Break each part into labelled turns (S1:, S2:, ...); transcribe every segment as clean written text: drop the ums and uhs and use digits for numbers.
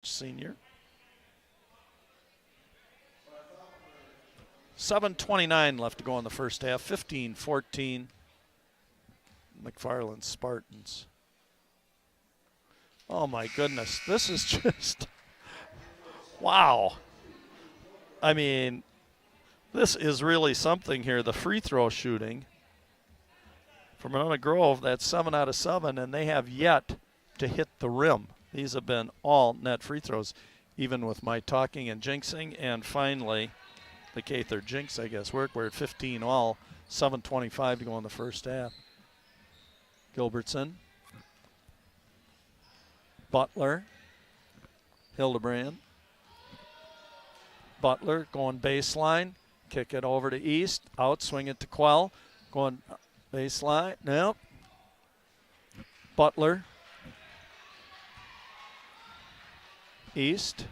S1: senior. 7:29 left to go in the first half. 15-14. McFarland Spartans. Oh my goodness, this is just, wow. I mean, this is really something here. The free throw shooting for Monona Grove, that's 7 out of 7, and they have yet to hit the rim. These have been all net free throws, even with my talking and jinxing. And finally, the K-third jinx, I guess, we're at 15 all, 7:25 to go in the first half. Gilbertson, Butler, Hildebrand. Butler going baseline, kick it over to East, out, swing it to Quell, going baseline, nope. Butler, East.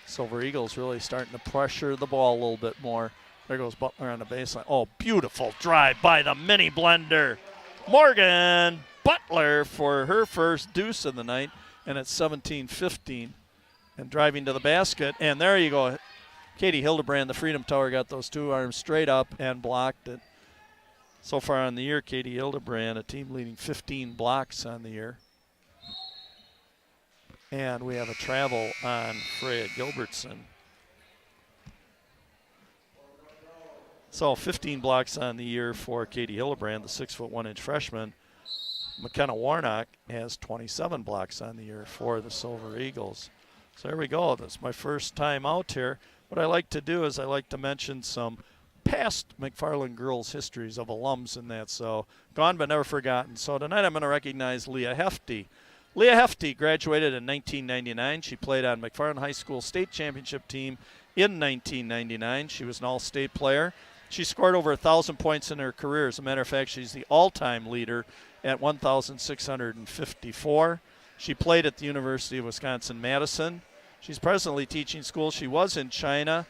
S1: Silver Eagles really starting to pressure the ball a little bit more. There goes Butler on the baseline. Oh, beautiful drive by the mini blender. Morgan Butler for her first deuce of the night, and it's 17-15. And driving to the basket, and there you go. Katie Hildebrand, the Freedom Tower, got those two arms straight up and blocked it. So far on the year, Katie Hildebrand, a team leading 15 blocks on the year. And we have a travel on Freya Gilbertson. So 15 blocks on the year for Katie Hildebrand, the 6'1" freshman. McKenna Warnock has 27 blocks on the year for the Silver Eagles. So there we go. That's my first time out here. What I like to do is I like to mention some past McFarland girls' histories of alums and that. So gone but never forgotten. So tonight I'm going to recognize Leah Hefty. Leah Hefty graduated in 1999. She played on McFarland High School state championship team in 1999. She was an all-state player. She scored over 1,000 points in her career. As a matter of fact, she's the all-time leader at 1,654. She played at the University of Wisconsin-Madison. She's presently teaching school. She was in China,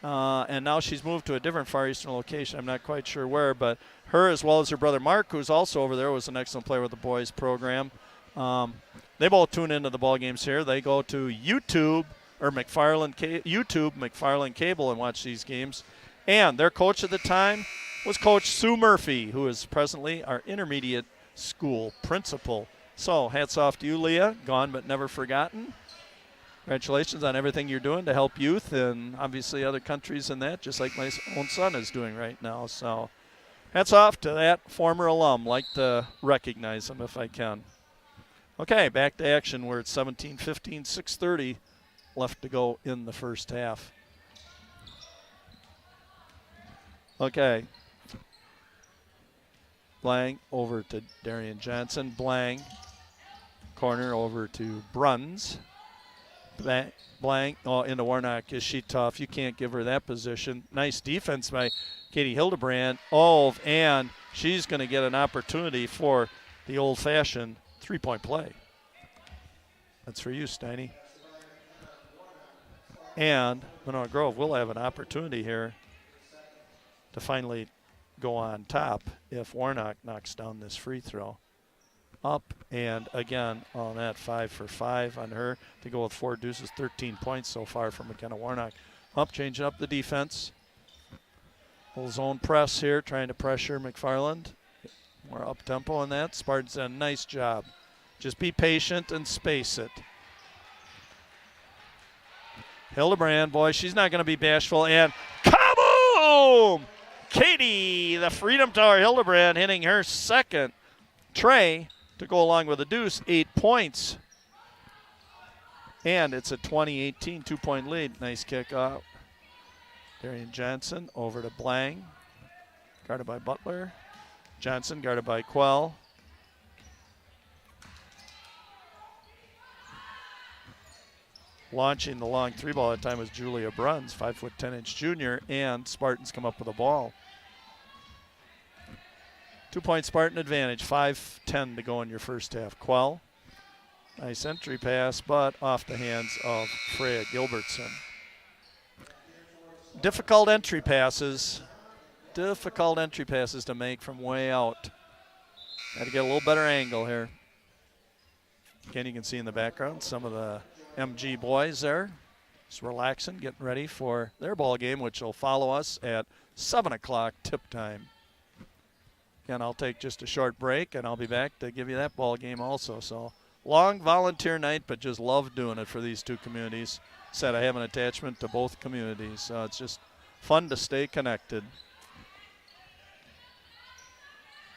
S1: and now she's moved to a different Far Eastern location. I'm not quite sure where, but her as well as her brother Mark, who's also over there, was an excellent player with the boys program. They both tune into the ball games here. They go to YouTube or McFarland Cable and watch these games. And their coach at the time was Coach Sue Murphy, who is presently our intermediate school principal. So hats off to you, Leah. Gone but never forgotten. Congratulations on everything you're doing to help youth and obviously other countries and that, just like my own son is doing right now. So hats off to that former alum. Like to recognize him if I can. Okay, back to action. We're at 17-15, 6:30 left to go in the first half. Okay. Blang over to Darian Johnson. Blang. Corner over to Bruns. Blank, into Warnock. Is she tough? You can't give her that position. Nice defense by Katie Hildebrand. Oh, and she's going to get an opportunity for the old-fashioned three-point play. That's for you, Steiny. And Monona Grove will have an opportunity here to finally go on top if Warnock knocks down this free throw. Up and again on that 5 for 5 on her to go with 4 deuces, 13 points so far from McKenna Warnock. Up, changing up the defense. Little zone press here, trying to pressure McFarland. More up tempo on that. Spartans done a nice job. Just be patient and space it. Hildebrand, boy, she's not going to be bashful. And kaboom! Katie, the Freedom Tower Hildebrand, hitting her second tray to go along with a deuce, 8 points. And it's a 20-18 two-point lead. Nice kick out. Darian Johnson over to Blang. Guarded by Butler. Johnson guarded by Quell. Launching the long three ball at that time was Julia Bruns, 5'10" junior, and Spartans come up with a ball. 2-point Spartan advantage, 5:10 to go in your first half. Quell, nice entry pass, but off the hands of Freya Gilbertson. Difficult entry passes to make from way out. Got to get a little better angle here. Again, you can see in the background some of the MG boys there just relaxing, getting ready for their ball game, which will follow us at 7 o'clock tip time. Again, I'll take just a short break, and I'll be back to give you that ball game also. So long volunteer night, but just love doing it for these two communities. Said I have an attachment to both communities, so it's just fun to stay connected.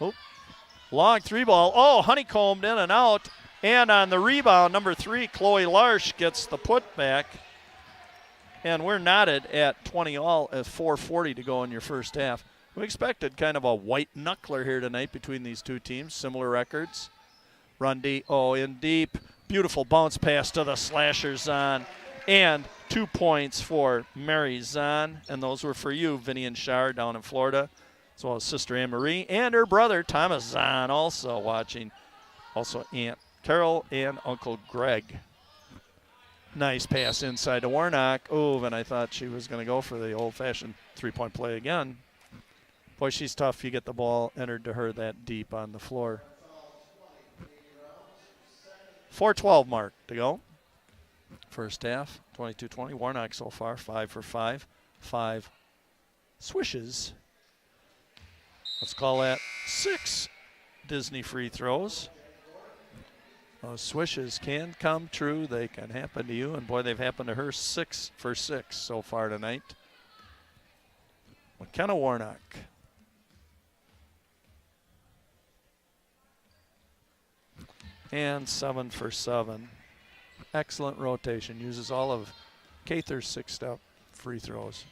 S1: Oh, long 3-ball. Oh, honeycombed in and out. And on the rebound, number 3, Chloe Larsch gets the putback. And we're knotted at 20 all at 4:40 to go in your first half. We expected kind of a white knuckler here tonight between these two teams, similar records. Rundy, in deep. Beautiful bounce pass to the slasher Zahn. And 2 points for Mary Zahn. And those were for you, Vinny and Shar down in Florida, as well as Sister Anne Marie and her brother, Thomas Zahn, also watching. Also Aunt Carol and Uncle Greg. Nice pass inside to Warnock. Oh, and I thought she was going to go for the old-fashioned three-point play again. Boy, she's tough. You get the ball entered to her that deep on the floor. 4:12 mark to go. First half, 22-20. Warnock so far, 5 for 5. 5 swishes. Let's call that 6 Disney free throws. Those swishes can come true. They can happen to you. And, boy, they've happened to her. 6 for 6 so far tonight. McKenna Warnock. And 7 for 7. Excellent rotation. Uses all of Cather's 6-step free throws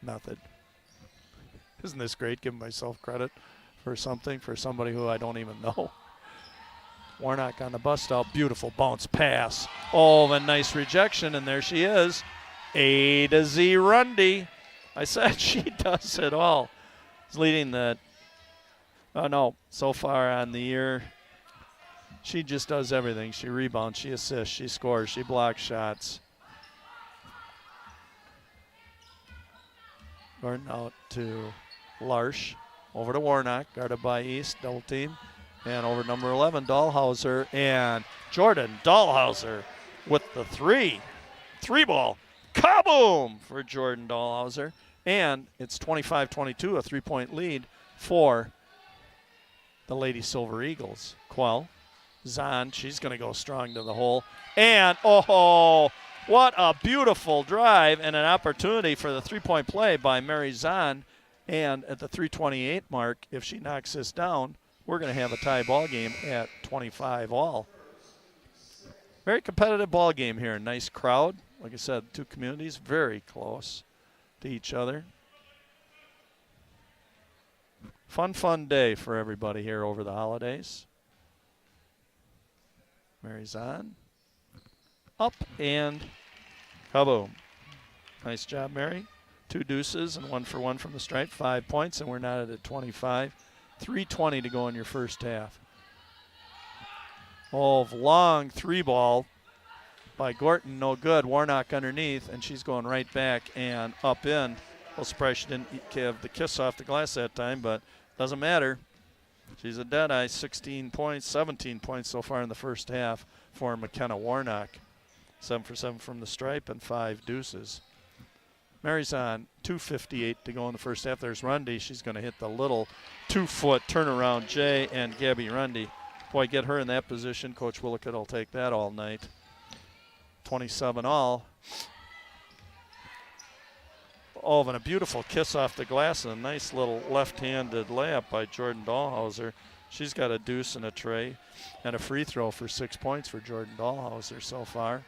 S1: method. Isn't this great? Giving myself credit for something, for somebody who I don't even know. Warnock on the bust out. Beautiful bounce pass. Oh, a nice rejection, and there she is. A to Z Rundy. I said she does it all. She's leading the, so far on the year, she just does everything. She rebounds, she assists, she scores, she blocks shots. Gordon out to Larsch. Over to Warnock, guarded by East, double team. And over number 11, Dahlhauser. And Jordan Dahlhauser with the 3. 3-ball. Kaboom for Jordan Dahlhauser. And it's 25-22, a 3-point lead for the Lady Silver Eagles. Quell. Zahn, she's going to go strong to the hole. And, what a beautiful drive and an opportunity for the 3-point play by Mary Zahn. And at the 3:28 mark, if she knocks this down, we're going to have a tie ball game at 25 all. Very competitive ball game here. Nice crowd. Like I said, two communities very close to each other. Fun day for everybody here over the holidays. Mary Zahn. Up and kaboom. Nice job, Mary. 2 deuces and 1 for 1 from the stripe. 5 points, and we're not at 25. 3:20 to go in your first half. Long 3-ball by Gorton, no good. Warnock underneath, and she's going right back and up in. Well, surprised she didn't have the kiss off the glass that time, but doesn't matter. She's a dead-eye. 16 points, 17 points so far in the first half for McKenna Warnock. 7 for 7 from the stripe and 5 deuces. Mary's on 2:58 to go in the first half. There's Rundy. She's going to hit the little 2-foot turnaround J, and Gabby Rundy. Boy, get her in that position. Coach Willicott will take that all night. 27 all. And a beautiful kiss off the glass and a nice little left-handed layup by Jordan Dahlhauser. She's got a deuce and a tray and a free throw for 6 points for Jordan Dahlhauser so far.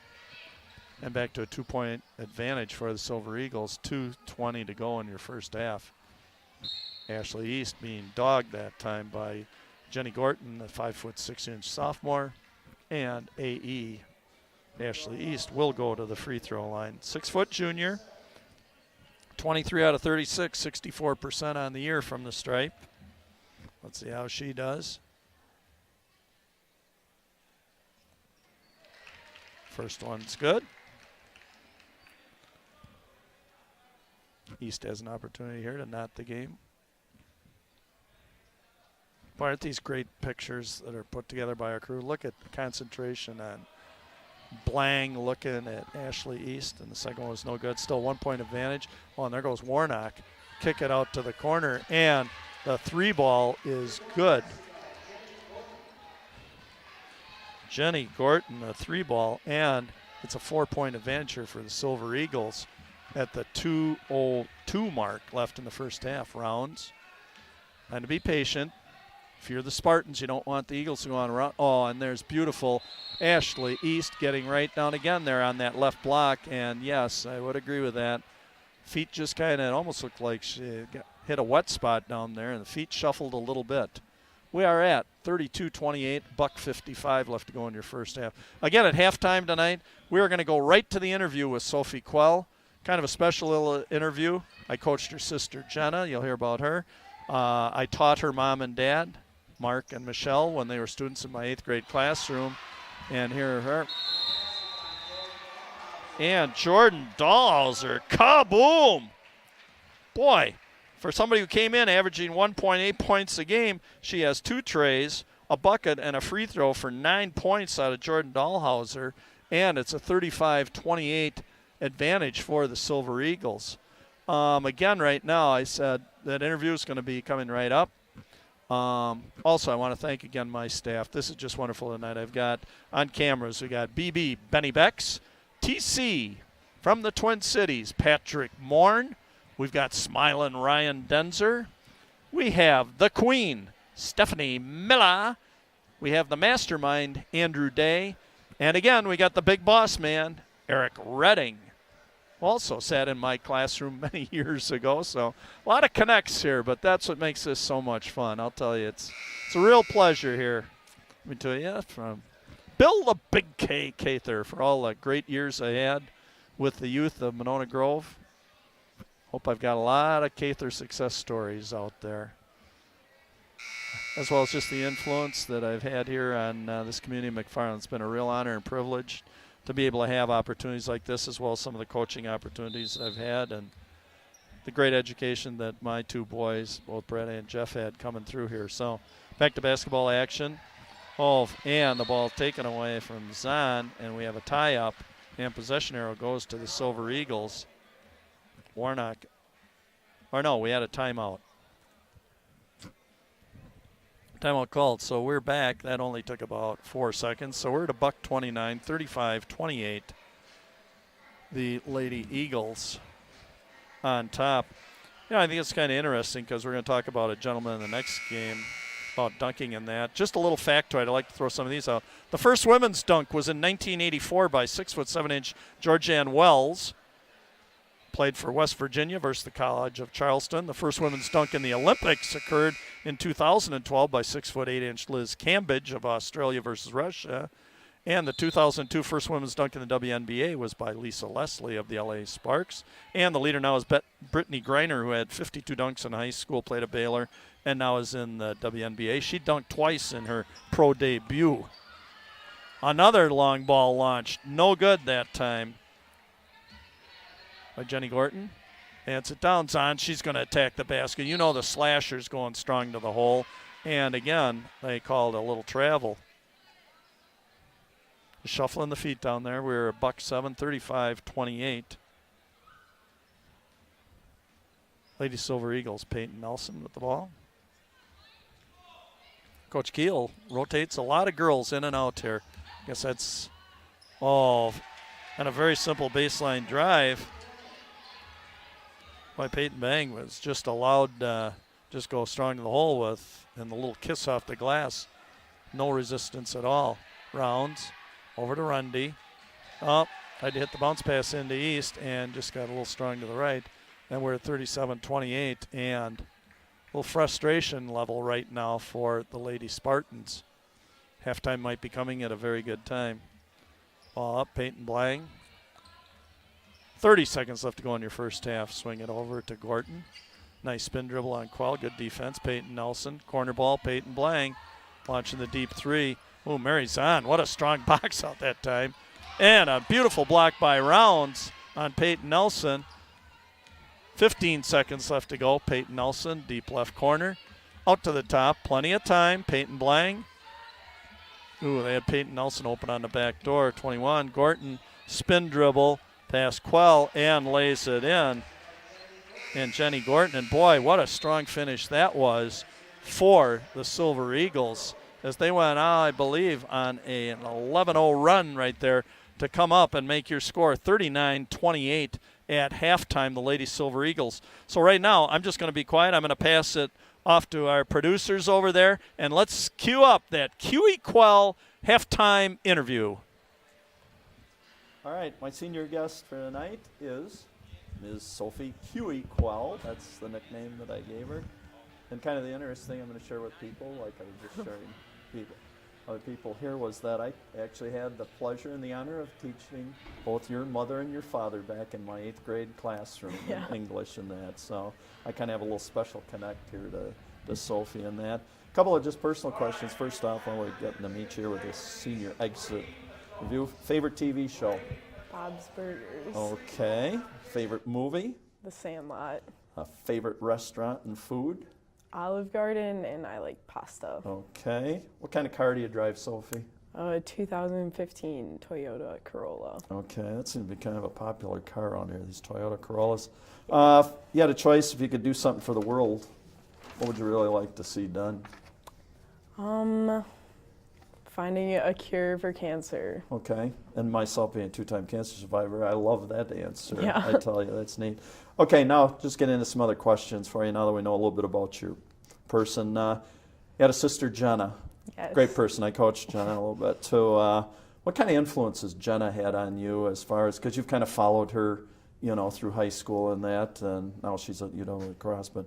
S1: And back to a 2-point advantage for the Silver Eagles. 2:20 to go in your first half. Ashley East being dogged that time by Jenny Gorton, the 5'6" sophomore. And AE, Ashley East, will go to the free throw line. 6-foot junior. 23 out of 36, 64% on the year from the stripe. Let's see how she does. First one's good. East has an opportunity here to knot the game. Boy, aren't these great pictures that are put together by our crew? Look at the concentration on Blang looking at Ashley East, and the second one was no good. Still 1 point advantage. Oh, and there goes Warnock. Kick it out to the corner, and the 3 ball is good. Jenny Gorton, a 3 ball, and it's a 4 point advantage here for the Silver Eagles at the 2:02 mark left in the first half. Rounds. And to be patient. If you're the Spartans, you don't want the Eagles to go on around. Oh, and there's beautiful Ashley East getting right down again there on that left block. And yes, I would agree with that. Feet just kind of almost looked like she hit a wet spot down there, and the feet shuffled a little bit. We are at 32-28, $1:55 left to go in your first half. Again, at halftime tonight, we are going to go right to the interview with Sophie Quell. Kind of a special little interview. I coached her sister, Jenna. You'll hear about her. I taught her mom and dad, Mark and Michelle, when they were students in my 8th grade classroom. And here are her. And Jordan Dahlhauser, kaboom! Boy, for somebody who came in averaging 1.8 points a game, she has 2 trays, a bucket, and a free throw for 9 points out of Jordan Dahlhauser. And it's a 35-28 advantage for the Silver Eagles. Again, right now, I said that interview is going to be coming right up. Also, I want to thank again my staff. This is just wonderful tonight. I've got on cameras, we got BB Benny Becks, TC from the Twin Cities, Patrick Morn. We've got Smiling Ryan Denzer. We have the Queen, Stephanie Miller. We have the Mastermind, Andrew Day. And again, we got the big boss man, Eric Redding. Also sat in my classroom many years ago, so a lot of connects here, but that's what makes this so much fun. I'll tell you, it's a real pleasure here. Let me tell you, from Bill the Big K Cather for all the great years I had with the youth of Monona Grove. Hope I've got a lot of Cather success stories out there, as well as just the influence that I've had here on this community of McFarland. It's been a real honor and privilege to be able to have opportunities like this, as well as some of the coaching opportunities that I've had, and the great education that my 2 boys, both Brett and Jeff, had coming through here. So back to basketball action. Oh, and the ball taken away from Zahn, and we have a tie-up, and possession arrow goes to the Silver Eagles. Warnock, or no, we had a timeout. Timeout called, so we're back. That only took about 4 seconds. So we're at $1:29, 35-28. The Lady Eagles on top. I think it's kind of interesting because we're going to talk about a gentleman in the next game about dunking and that. Just a little factoid. I'd like to throw some of these out. The first women's dunk was in 1984 by 6'7" Georgianne Wells. Played for West Virginia versus the College of Charleston. The first women's dunk in the Olympics occurred in 2012 by 6'8" Liz Cambridge of Australia versus Russia. And the 2002 first women's dunk in the WNBA was by Lisa Leslie of the LA Sparks. And the leader now is Brittany Griner, who had 52 dunks in high school, played at Baylor, and now is in the WNBA. She dunked twice in her pro debut. Another long ball launched. No good that time by Jenny Gorton. And it down on. She's going to attack the basket. You know the slasher's going strong to the hole. And again, they called a little travel. Shuffling the feet down there. We're at $1:07, 35-28. Lady Silver Eagles, Peyton Nelson with the ball. Coach Keel rotates a lot of girls in and out here. I guess that's all. And a very simple baseline drive by Peyton Bang was just allowed just go strong to the hole with, and the little kiss off the glass. No resistance at all. Rounds over to Rundy. Oh, tried to hit the bounce pass into East and just got a little strong to the right. Then we're at 37-28, and a little frustration level right now for the Lady Spartans. Halftime might be coming at a very good time. Ball up, Peyton Blang. 30 seconds left to go in your first half. Swing it over to Gorton. Nice spin dribble on Quell. Good defense. Peyton Nelson. Corner ball, Peyton Blang. Launching the deep three. Oh, Mary Zahn. What a strong box out that time. And a beautiful block by Rounds on Peyton Nelson. 15 seconds left to go. Peyton Nelson, deep left corner. out to the top. Plenty of time. Peyton Blang. Ooh, they had Peyton Nelson open on the back door. 21. Gorton, spin dribble, past Quell, and lays it in. And Jenny Gorton, and boy, what a strong finish that was for the Silver Eagles as they went out, I believe, on an 11-0 run right there to come up and make your score 39-28 at halftime, the Lady Silver Eagles. So right now, I'm just going to be quiet. I'm going to pass it off to our producers over there, and let's cue up that QE Quell halftime interview.
S2: All right, my senior guest for tonight is Ms. Sophie QE Quell. That's the nickname that I gave her. And kind of the interesting thing I'm going to share with people, like I was just sharing other people here, was that I actually had the pleasure and the honor of teaching both your mother and your father back in my 8th grade classroom in English and that. So I kind of have a little special connect here to Sophie and that. A couple of just personal questions. First off, while we're getting to meet you here with this senior exit review. Favorite TV show?
S3: Bob's Burgers.
S2: Okay. Favorite movie?
S3: The Sandlot.
S2: A favorite restaurant and food?
S3: Olive Garden, and I like pasta.
S2: Okay. What kind of car do you drive, Sophie?
S3: 2015 Toyota Corolla.
S2: Okay, that seems to be kind of a popular car on here, these Toyota Corollas. If you had a choice, if you could do something for the world, what would you really like to see done?
S3: Finding a cure for cancer.
S2: Okay, and myself being a 2-time cancer survivor, I love that answer.
S3: Yeah.
S2: I tell you, that's neat. Okay, now just get into some other questions for you now that we know a little bit about your person. You had a sister, Jenna.
S3: Yes.
S2: Great person. I coached Jenna a little bit too. What kind of influences Jenna had on you as far as, because you've kind of followed her, you know, through high school and that, and now she's at UW Cross, but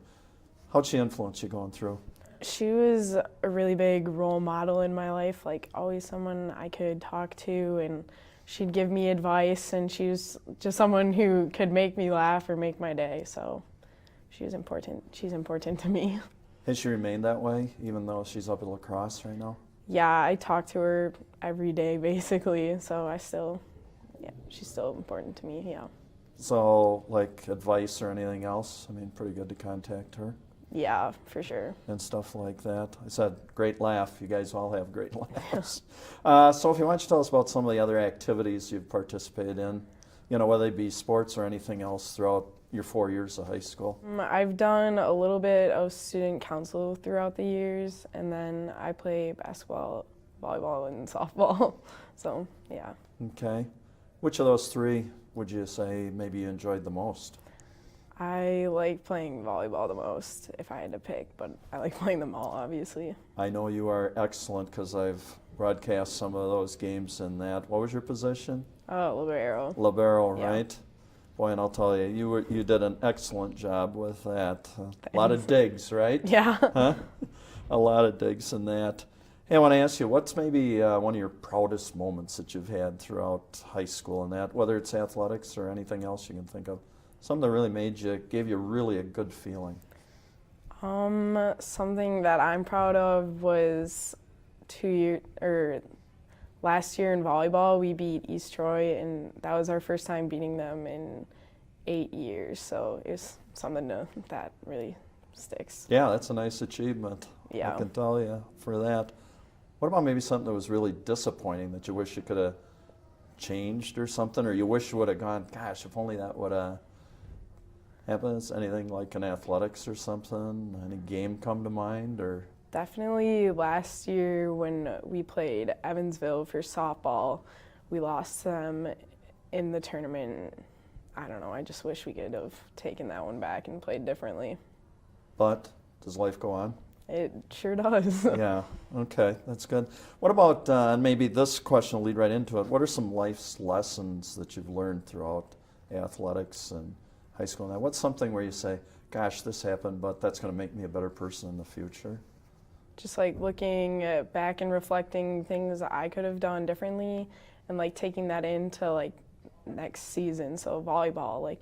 S2: how'd she influence you going through?
S3: She was a really big role model in my life, like always someone I could talk to, and she'd give me advice, and she was just someone who could make me laugh or make my day, so she was important. She's important to me.
S2: Has she remained that way, even though she's up at La Crosse right now?
S3: Yeah, I talk to her every day, basically, so she's still important to me, yeah.
S2: So, like, advice or anything else? I mean, pretty good to contact her.
S3: Yeah, for sure.
S2: And stuff like that. I said, great laugh. You guys all have great laughs. Sophie, why don't you tell us about some of the other activities you've participated in, you know, whether they be sports or anything else throughout your 4 years of high school?
S3: I've done a little bit of student council throughout the years, and then I play basketball, volleyball, and softball. So, yeah.
S2: Okay. Which of those three would you say maybe you enjoyed the most?
S3: I like playing volleyball the most if I had to pick, but I like playing them all, obviously.
S2: I know you are excellent because I've broadcast some of those games in that. What was your position?
S3: Libero.
S2: Libero,
S3: Yeah.
S2: right? Boy, and I'll tell you, you did an excellent job with that. A lot of digs, right?
S3: Yeah.
S2: Huh? A lot of digs in that. Hey, I want to ask you, what's maybe one of your proudest moments that you've had throughout high school and that, whether it's athletics or anything else you can think of? Something that really gave you really a good feeling.
S3: Something that I'm proud of was last year in volleyball, we beat East Troy, and that was our first time beating them in 8 years. So it was something that really sticks.
S2: Yeah, that's a nice achievement.
S3: Yeah.
S2: I can tell you for that. What about maybe something that was really disappointing that you wish you could have changed or something, or you wish you would have gone, gosh, if only that would have happened? Anything like in athletics or something? Any game come to mind? Or
S3: Definitely last year when we played Evansville for softball, we lost them in the tournament. I don't know, I just wish we could have taken that one back and played differently.
S2: But does life go on?
S3: It sure does.
S2: Yeah, okay, that's good. What about, and maybe this question will lead right into it, what are some life's lessons that you've learned throughout athletics and high school? Now, what's something where you say, gosh, this happened, but that's going to make me a better person in the future?
S3: Just like looking back and reflecting things I could have done differently, and like taking that into like next season. So volleyball, like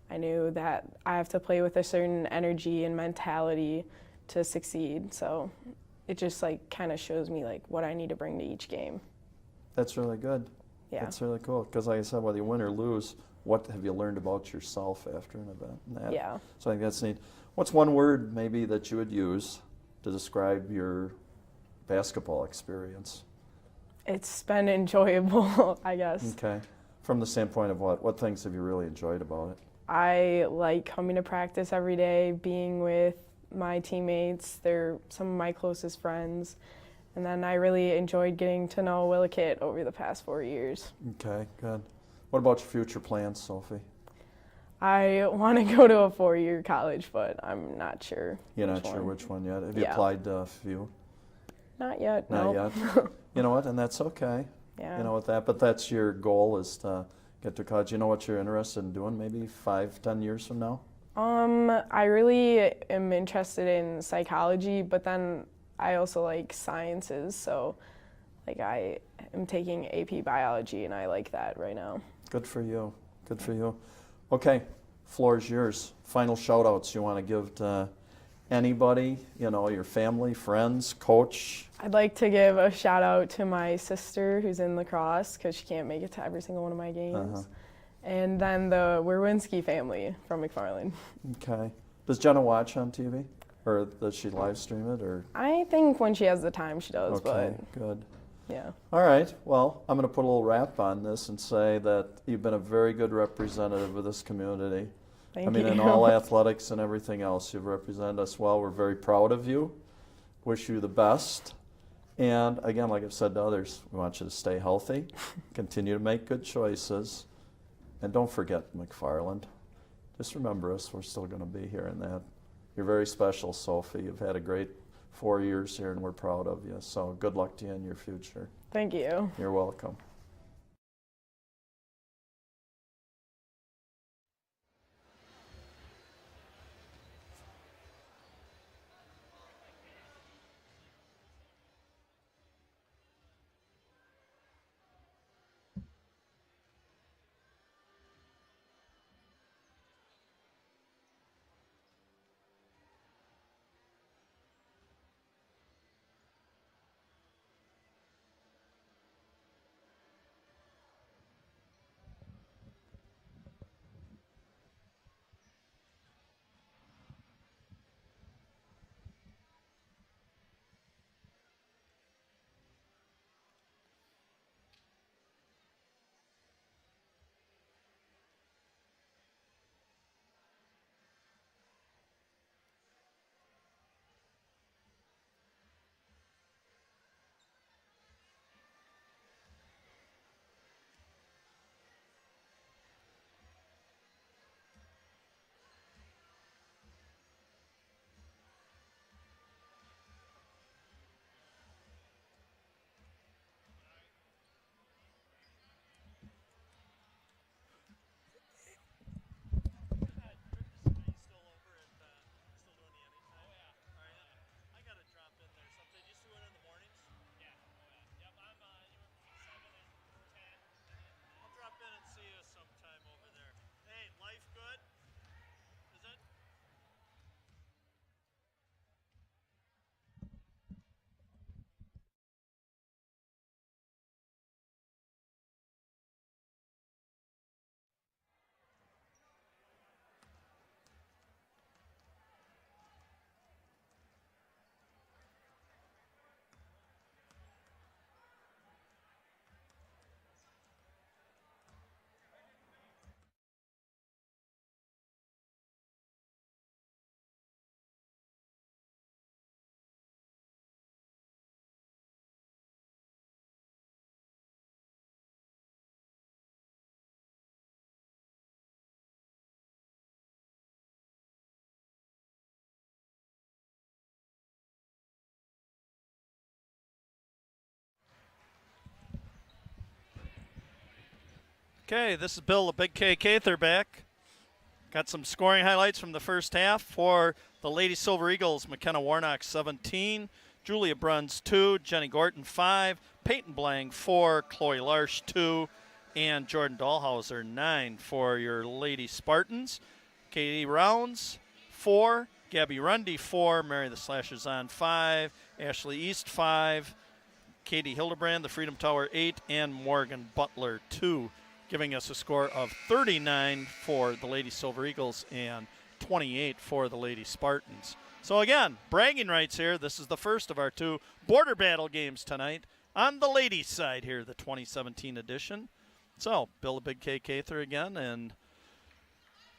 S3: I knew that I have to play with a certain energy and mentality to succeed. So it just like kind of shows me like what I need to bring to each game.
S2: That's really good.
S3: Yeah.
S2: That's really cool. Because like I said, whether you win or lose, what have you learned about yourself after an event? And that.
S3: Yeah.
S2: So I think that's neat. What's one word maybe that you would use to describe your basketball experience?
S3: It's been enjoyable, I guess.
S2: Okay. From the standpoint of what things have you really enjoyed about it?
S3: I like coming to practice every day, being with my teammates. They're some of my closest friends. And then I really enjoyed getting to know Willikit over the past 4 years.
S2: Okay, good. What about your future plans, Sophie?
S3: I want to go to a 4-year college, but I'm not sure.
S2: You're not sure which one yet? Have you
S3: Yeah.
S2: applied to a few?
S3: Not yet,
S2: Not
S3: no.
S2: yet. You know what? And that's okay.
S3: Yeah.
S2: You know what that? But that's your goal, is to get to college. You know what you're interested in doing? Maybe 5-10 years from now.
S3: I really am interested in psychology, but then I also like sciences. So, like, I am taking AP biology, and I like that right now.
S2: Good for you. Good for you. Okay, floor is yours. Final shout outs you want to give to anybody, your family, friends, coach.
S3: I'd like to give a shout out to my sister who's in lacrosse because she can't make it to every single one of my games. And then the Werwinski family from McFarland.
S2: Okay. Does Jenna watch on TV? Or does she live stream it? Or
S3: I think when she has the time she does,
S2: okay,
S3: but
S2: good.
S3: yeah.
S2: All right. Well, I'm going to put a little wrap on this and say that you've been a very good representative of this community.
S3: Thank you.
S2: In all athletics and everything else, you've represented us well. We're very proud of you. Wish you the best. And again, like I've said to others, we want you to stay healthy, continue to make good choices, and don't forget McFarland. Just remember us. We're still going to be here in that. You're very special, Sophie. You've had a great 4 years here, and we're proud of you. So good luck to you in your future.
S3: Thank you.
S2: You're welcome.
S1: Okay, this is Bill, the Big K Cather back. Got some scoring highlights from the first half for the Lady Silver Eagles. McKenna Warnock, 17. Julia Bruns, 2. Jenny Gorton, 5. Peyton Blank, 4. Chloe Larsh, 2. And Jordan Dahlhauser, 9 for your Lady Spartans. Katie Rounds, 4. Gabby Rundy, 4. Mary the Slashers on, 5. Ashley East, 5. Katie Hildebrand, the Freedom Tower, 8. And Morgan Butler, 2. Giving us a score of 39 for the Lady Silver Eagles and 28 for the Lady Spartans. So again, bragging rights here. This is the first of our 2 border battle games tonight on the ladies' side here, the 2017 edition. So, Bill the Big K Cather again, and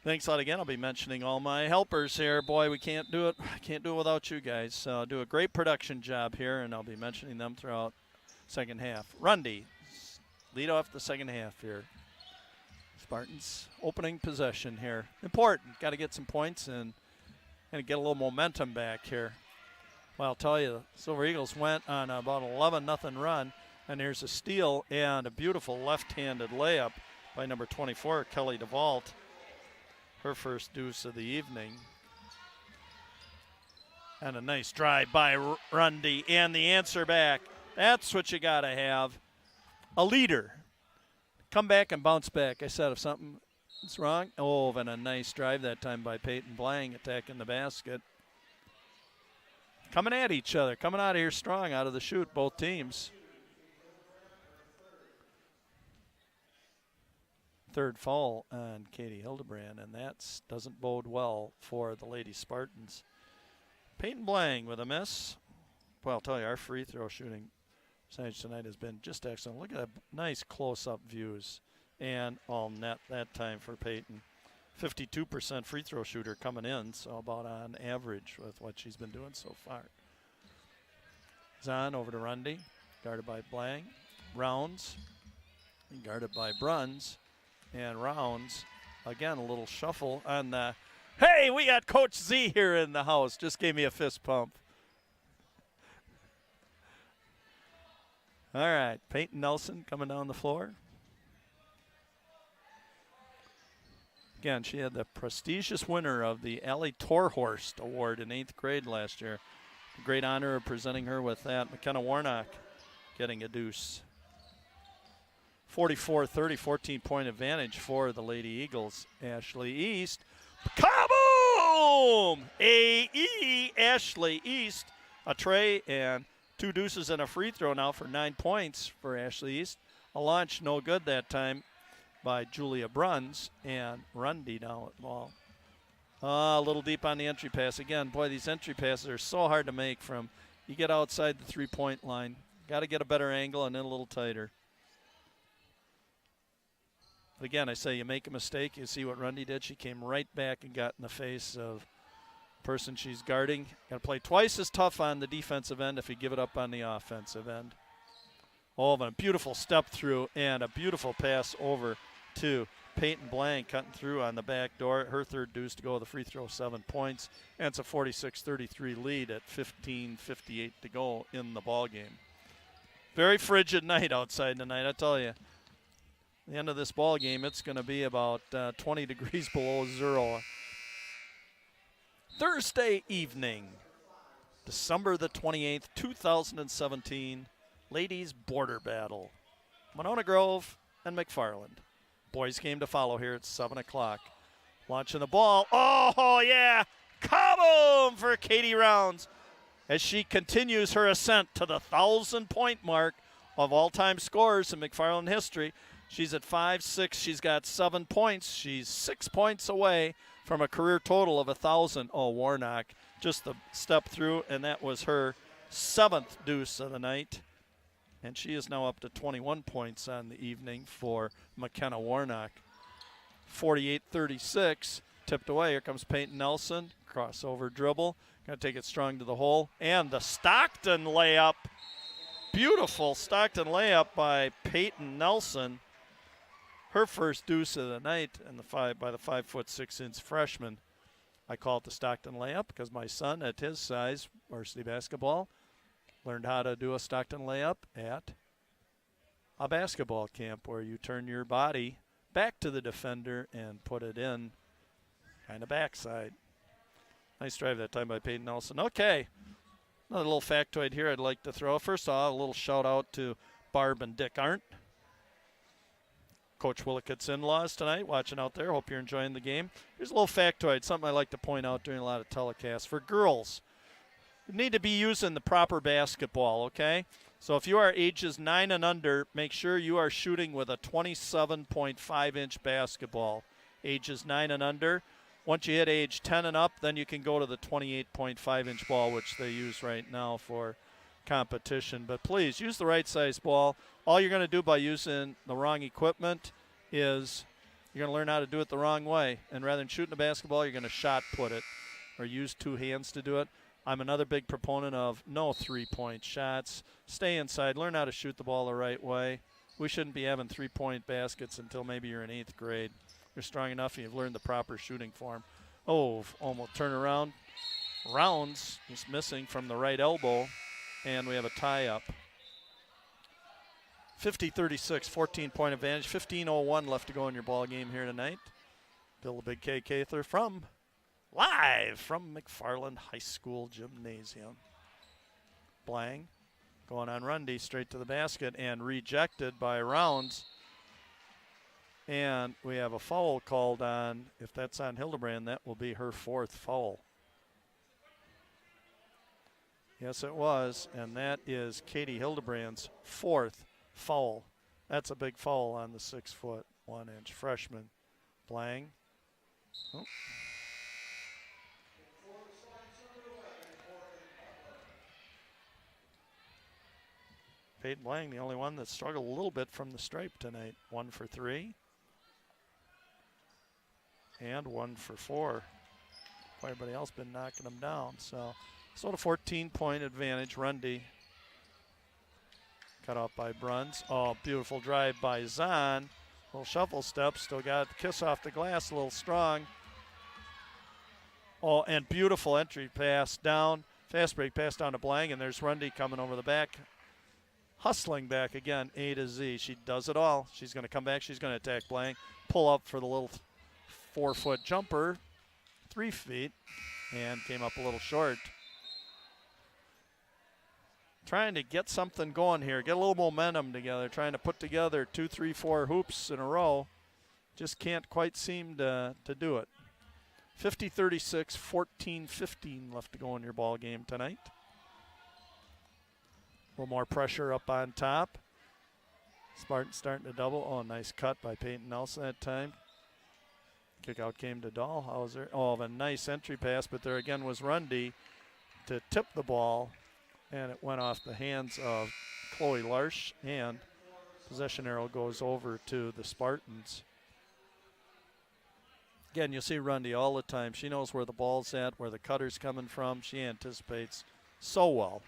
S1: thanks a lot again. I'll be mentioning all my helpers here. Boy, we can't do it. I can't do it without you guys. So, do a great production job here, and I'll be mentioning them throughout second half. Rundy, lead off the second half here. Spartans opening possession here. Important. Got to get some points and get a little momentum back here. Well, I'll tell you, the Silver Eagles went on about 11-0 run, and here's a steal and a beautiful left-handed layup by number 24, Kelly DeVault. Her first deuce of the evening. And a nice drive by Rundy, and the answer back. That's what you got to have. A leader. Come back and bounce back. I said if something is wrong. Oh, and a nice drive that time by Peyton Blang, attacking the basket. Coming at each other. Coming out of here strong out of the chute, both teams. Third foul on Katie Hildebrand, and that doesn't bode well for the Lady Spartans. Peyton Blang with a miss. Well, I'll tell you, our free throw shooting percentage tonight has been just excellent. Look at that nice close-up views, and all net that time for Peyton. 52% free throw shooter coming in, so about on average with what she's been doing so far. Zahn over to Rundy, guarded by Blang. Rounds, guarded by Bruns. And Rounds, again, a little shuffle on the, hey, we got Coach Z here in the house. Just gave me a fist pump. All right, Peyton Nelson coming down the floor. Again, she had the prestigious winner of the Allie Torhorst Award in 8th grade last year. Great honor of presenting her with that. McKenna Warnock getting a deuce. 44-30, 14-point advantage for the Lady Eagles. Ashley East. Kaboom! A.E. Ashley East. A tray and 2 deuces and a free throw now for 9 points for Ashley East. A launch no good that time by Julia Bruns, and Rundy down at ball. A little deep on the entry pass. Again, boy, these entry passes are so hard to make from, you get outside the 3-point line. Got to get a better angle and then a little tighter. But again, I say you make a mistake, you see what Rundy did. She came right back and got in the face of the person she's guarding. Got to play twice as tough on the defensive end if you give it up on the offensive end. Oh, and a beautiful step through and a beautiful pass over to Peyton Blank, cutting through on the back door. Her third deuce to go with the free throw, 7 points. And it's a 46-33 lead at 15:58 to go in the ball game. Very frigid night outside tonight, I tell you. The end of this ball game, it's going to be about 20 degrees below zero. Thursday evening, December the 28th, 2017, ladies border battle. Monona Grove and McFarland. Boys game to follow here at 7 o'clock. Launching the ball. Oh, yeah. Kaboom for Katie Rounds as she continues her ascent to the 1,000-point mark of all-time scores in McFarland history. She's at 5'6". She's got 7 points. She's 6 points away from a career total of 1,000. Oh, Warnock just the step through, and that was her 7th deuce of the night. And she is now up to 21 points on the evening for McKenna Warnock. 48-36, tipped away. Here comes Peyton Nelson. Crossover dribble. Going to take it strong to the hole. And the Stockton layup. Beautiful Stockton layup by Peyton Nelson. Her first deuce of the night and by the 5'6" freshman. I call it the Stockton layup because my son at his size, varsity basketball, learned how to do a Stockton layup at a basketball camp where you turn your body back to the defender and put it in kind of backside. Nice drive that time by Peyton Nelson. Okay, another little factoid here I'd like to throw. First off, a little shout out to Barb and Dick Arndt. Coach Willicott's in-laws tonight, watching out there. Hope you're enjoying the game. Here's a little factoid, something I like to point out during a lot of telecasts. For girls, you need to be using the proper basketball, okay? So if you are ages 9 and under, make sure you are shooting with a 27.5-inch basketball. Ages 9 and under. Once you hit age 10 and up, then you can go to the 28.5-inch ball, which they use right now for competition. But please use the right size ball. All you're going to do by using the wrong equipment is you're going to learn how to do it the wrong way. And rather than shooting a basketball, you're going to shot put it or use two hands to do it. I'm another big proponent of no three-point shots. Stay inside. Learn how to shoot the ball the right way. We shouldn't be having three-point baskets until maybe you're in 8th grade. You're strong enough and you've learned the proper shooting form. Oh, almost turn around. Rounds is missing from the right elbow, and we have a tie-up. 50-36, 14-point advantage. 15:01 left to go in your ball game here tonight. Bill the Big K Cather live from McFarland High School Gymnasium. Blang going on Rundy straight to the basket and rejected by Rounds. And we have a foul called on. If that's on Hildebrand, that will be her 4th foul. Yes, it was, and that is Katie Hildebrand's 4th foul. That's a big foul on the 6'1" freshman. Blang. Oh. Peyton Blang, the only one that struggled a little bit from the stripe tonight. 1 for 3. And 1 for 4. Everybody else been knocking them down. So a 14-point advantage. Rundy cut off by Bruns. Oh, beautiful drive by Zahn. Little shuffle step. Still got the kiss off the glass. A little strong. Oh, and beautiful entry pass down. Fast break pass down to Blang. And there's Rundy coming over the back. Hustling back again, A to Z. She does it all. She's going to come back. She's going to attack Blang. Pull up for the little 4-foot jumper. 3 feet. And came up a little short. Trying to get something going here. Get a little momentum together. Trying to put together 2, 3, 4 hoops in a row. Just can't quite seem to do it. 50-36, 14-15 left to go in your ball game tonight. A little more pressure up on top. Spartan starting to double. Oh, nice cut by Peyton Nelson that time. Kick out came to Dahlhauser. Oh, a nice entry pass, but there again was Rundy to tip the ball, and it went off the hands of Chloe Larsch, and possession arrow goes over to the Spartans. Again, you'll see Rundy all the time. She knows where the ball's at, where the cutter's coming from. She anticipates so well.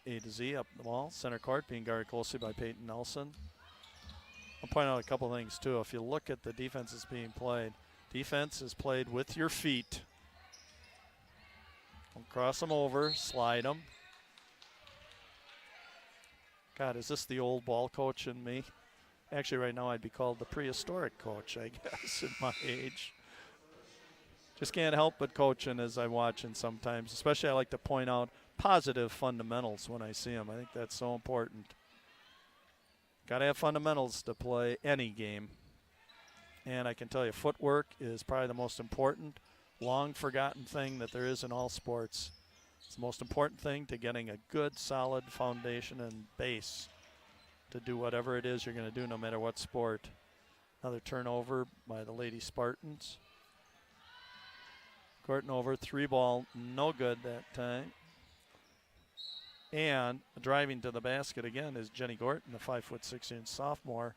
S1: A to Z up the ball. Center court being guarded closely by Peyton Nelson. I'll point out a couple things, too. If you look at the defenses being played, defense is played with your feet. Cross them over, slide them. God, is this the old ball coach in me? Actually, right now I'd be called the prehistoric coach, I guess, at my age. Just can't help but coaching as I'm watching sometimes. Especially I like to point out positive fundamentals when I see them. I think that's so important. Got to have fundamentals to play any game. And I can tell you, footwork is probably the most important, long forgotten thing that there is in all sports. It's the most important thing to getting a good, solid foundation and base to do whatever it is you're going to do, no matter what sport. Another turnover by the Lady Spartans. Gorton over, 3-ball, no good that time. And driving to the basket again is Jenny Gorton, the 5'6" sophomore.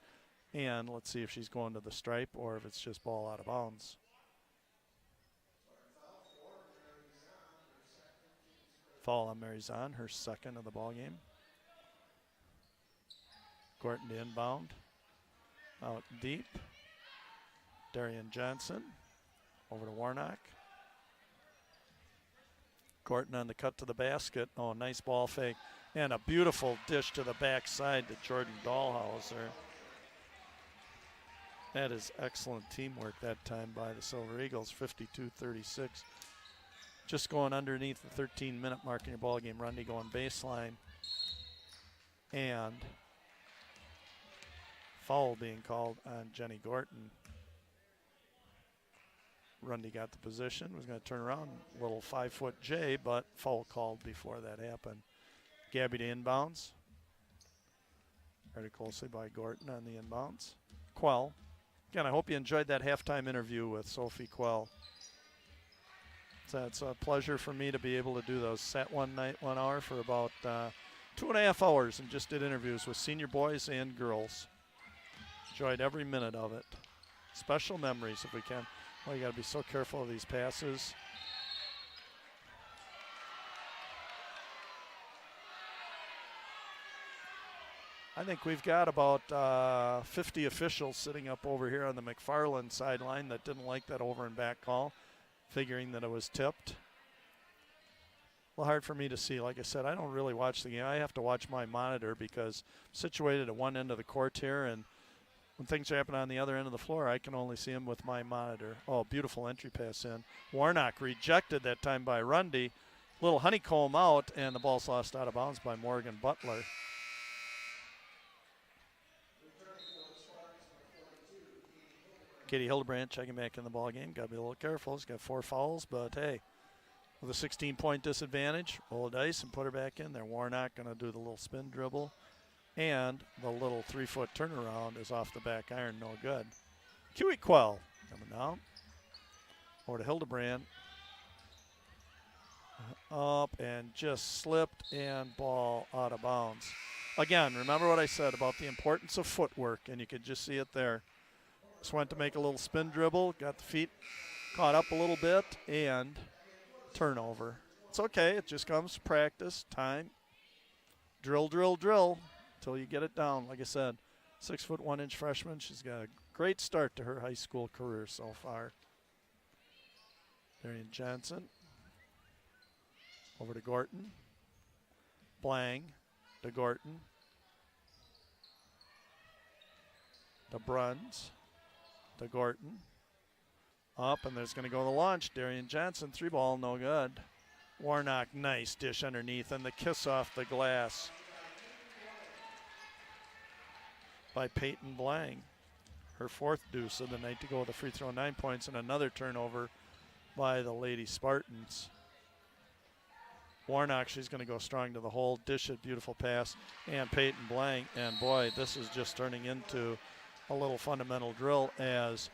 S1: And let's see if she's going to the stripe or if it's just ball out of bounds. Foul on Mary Zahn, her 2nd of the ball game. Gorton to inbound. Out deep. Darian Johnson over to Warnock. Gorton on the cut to the basket. Oh, nice ball fake. And a beautiful dish to the backside to Jordan Dahlhauser. That is excellent teamwork that time by the Silver Eagles, 52-36. Just going underneath the 13-minute mark in your ball game. Rundy going baseline. And foul being called on Jenny Gorton. Rundy got the position, was going to turn around, little 5-foot J, but foul called before that happened. Gabby to inbounds. Very closely by Gorton on the inbounds. Quell Again, I hope you enjoyed that halftime interview with Sophie Quell. So it's a pleasure for me to be able to do those. Sat one night, 1 hour for about 2.5 hours and just did interviews with senior boys and girls. Enjoyed every minute of it. Special memories if we can. Well, you got to be so careful of these passes. I think we've got about 50 officials sitting up over here on the McFarland sideline that didn't like that over and back call, figuring that it was tipped. A little hard for me to see. Like I said, I don't really watch the game. I have to watch my monitor because I'm situated at one end of the court here, and when things happen on the other end of the floor, I can only see them with my monitor. Oh, beautiful entry pass in. Warnock rejected that time by Rundy. Little honeycomb out, and the ball's lost out of bounds by Morgan Butler. Katie Hildebrand checking back in the ball game. Got to be a little careful. He's got 4 fouls, but hey, with a 16-point disadvantage, roll the dice and put her back in there. Warnock going to do the little spin dribble, and the little 3-foot turnaround is off the back iron, no good. Huey Quell coming down. Over to Hildebrand. Up and just slipped, and ball out of bounds. Again, remember what I said about the importance of footwork, and you could just see it there. Just went to make a little spin dribble, got the feet caught up a little bit, and turnover. It's okay. It just comes practice, time. Drill, drill, drill until you get it down. Like I said, 6'1" freshman. She's got a great start to her high school career so far. Darian Johnson. Over to Gorton. Blang to Gorton. To Bruns. To Gorton. Up, and there's going to go the launch. Darian Johnson, 3-ball, no good. Warnock, nice dish underneath, and the kiss off the glass by Peyton Blang. Her 4th deuce of the night to go with a free throw, 9 points, and another turnover by the Lady Spartans. Warnock, she's going to go strong to the hole, dish it, beautiful pass, and Peyton Blang. And boy, this is just turning into a little fundamental drill as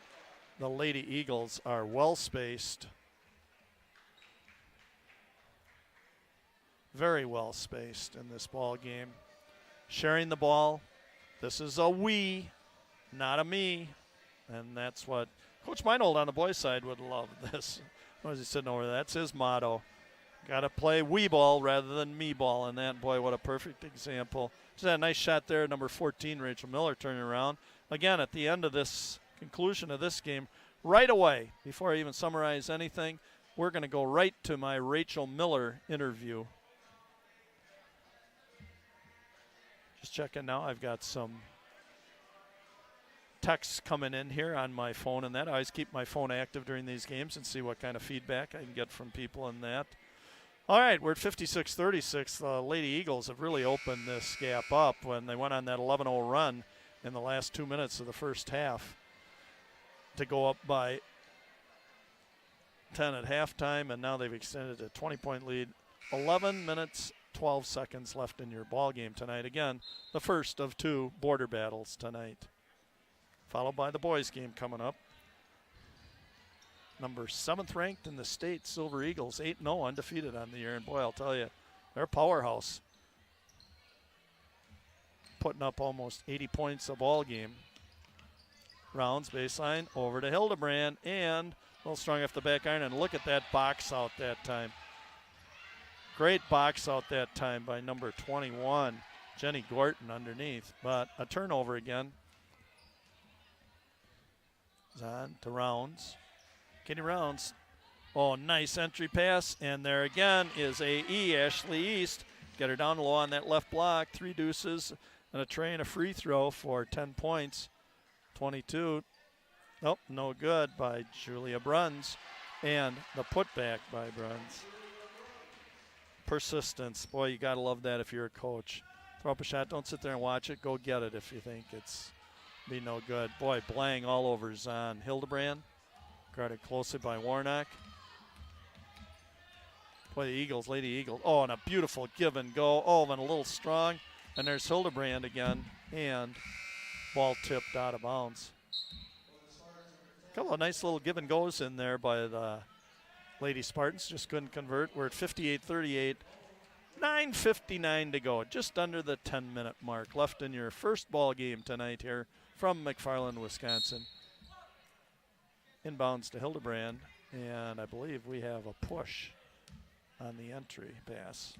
S1: the Lady Eagles are well spaced. Very well spaced in this ball game. Sharing the ball. This is a we, not a me. And that's what Coach Meinold on the boys' side would love this. What is he sitting over there? That's his motto. Got to play we ball rather than me ball. And that, boy, what a perfect example. Just had a nice shot there. Number 14, Rachel Miller, turning around. Again, at the end of this conclusion of this game, right away, before I even summarize anything, we're going to go right to my Rachel Miller interview. Just checking now. I've got some texts coming in here on my phone and that. I always keep my phone active during these games and see what kind of feedback I can get from people in that. All right, we're at 56-36. The Lady Eagles have really opened this gap up when they went on that 11-0 run in the last 2 minutes of the first half to go up by 10 at halftime, and now they've extended a 20-point lead. 11 minutes, 12 seconds left in your ball game tonight. Again, the first of 2 border battles tonight, followed by the boys game coming up. Number 7th ranked in the state, Silver Eagles, 8-0 undefeated on the year, and boy, I'll tell you, they're a powerhouse. Putting up almost 80 points a ball game. Rounds, baseline, over to Hildebrand, and a little strong off the back iron, and look at that box out that time. Great box out that time by number 21, Jenny Gorton underneath, but a turnover again. On to Rounds. Kenny Rounds. Oh, nice entry pass, and there again is AE, Ashley East. Get her down low on that left block, 3 deuces, and a tray and a free throw for 10 points. 22. Nope, no good by Julia Bruns. And the putback by Bruns. Persistence. Boy, you got to love that if you're a coach. Throw up a shot. Don't sit there and watch it. Go get it if you think it's be no good. Boy, Blang all over Zahn. Hildebrand. Guarded closely by Warnock. Boy, the Eagles, Lady Eagles. Oh, and a beautiful give and go. Oh, and a little strong. And there's Hildebrand again. And ball tipped out of bounds. couple of nice little give and goes in there by the Lady Spartans. Just couldn't convert. We're at 58-38. 9:59 to go. Just under the 10-minute mark left in your first ball game tonight here from McFarland, Wisconsin. Inbounds to Hildebrand, and I believe we have a push on the entry pass.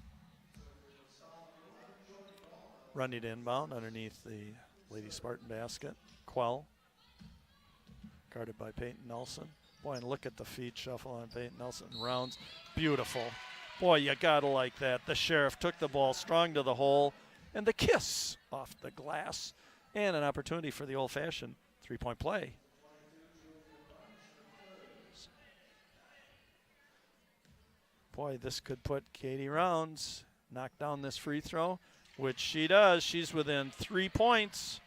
S1: Running to inbound underneath the Lady Spartan basket. Quell, guarded by Peyton Nelson. Boy, and look at the feet shuffle on Peyton Nelson. Rounds, beautiful. Boy, you gotta like that. The Sheriff took the ball strong to the hole, and the kiss off the glass, and an opportunity for the old-fashioned three-point play. Boy, this could put Katie Rounds, knock down this free throw, which she does. She's within 3 points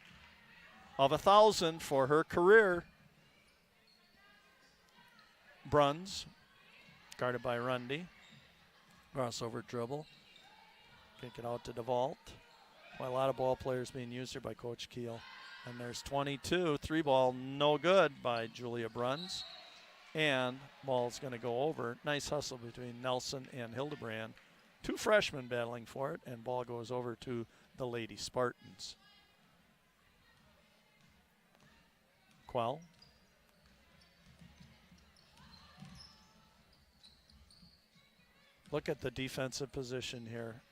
S1: of 1,000 for her career. Bruns, guarded by Rundy. Crossover dribble. Kick it out to DeVault. Boy, a lot of ball players being used here by Coach Keel. And there's 22. 3-ball, no good by Julia Bruns. And ball's going to go over. Nice hustle between Nelson and Hildebrand. 2 freshmen battling for it, and ball goes over to the Lady Spartans. Quell. Look at the defensive position here.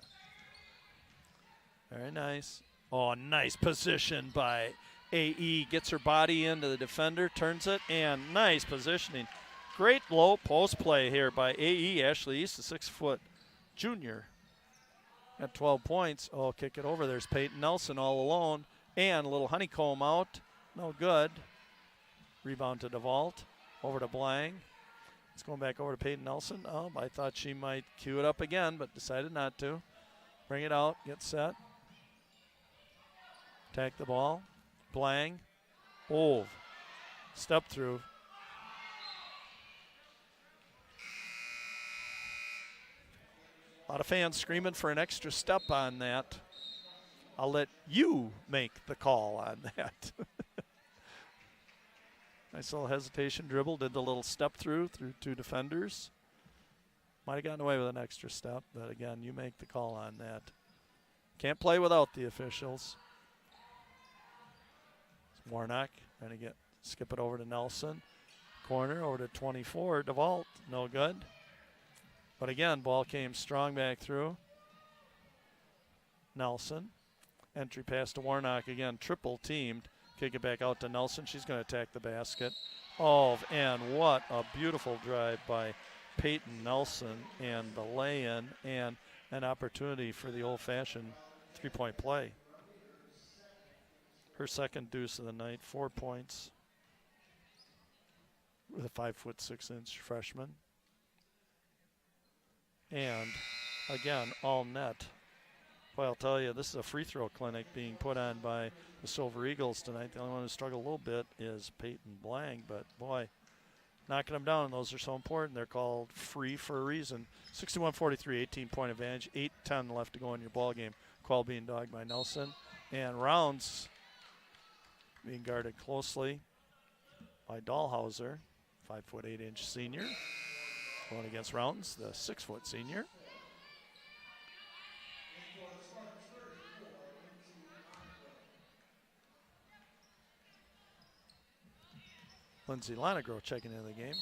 S1: Very nice. Oh, nice position by AE. Gets her body into the defender, turns it, and nice positioning. Great low post play here by AE. Ashley East, a 6-foot junior. At 12 points. Oh, kick it over. There's Peyton Nelson all alone. And a little honeycomb out. No good. Rebound to DeVault. Over to Blang. It's going back over to Peyton Nelson. Oh, I thought she might cue it up again, but decided not to. Bring it out, get set. Attack the ball. Blang. Oh, step through. A lot of fans screaming for an extra step on that. I'll let you make the call on that. Nice little hesitation dribble, did the little step through 2 defenders. Might have gotten away with an extra step, but again, you make the call on that. Can't play without the officials. Warnock trying to skip it over to Nelson. Corner over to 24, DeVault, no good. But again, ball came strong back through. Nelson, entry pass to Warnock again, triple teamed. Kick it back out to Nelson. She's going to attack the basket. Oh, and what a beautiful drive by Peyton Nelson, and the lay-in and an opportunity for the old-fashioned three-point play. Her second deuce of the night, 4 points with a 5'6" freshman. And again, all net. Boy, I'll tell you, this is a free throw clinic being put on by the Silver Eagles tonight. The only one who struggled a little bit is Peyton Blang, but boy, knocking them down, those are so important. They're called free for a reason. 61-43, 18-point advantage, 8:10 left to go in your ball game. Quell being dogged by Nelson, and Rounds being guarded closely by Dahlhauser, 5'8" senior. Going against Rounds, the 6-foot senior. Lindsay Lonegro checking into the game.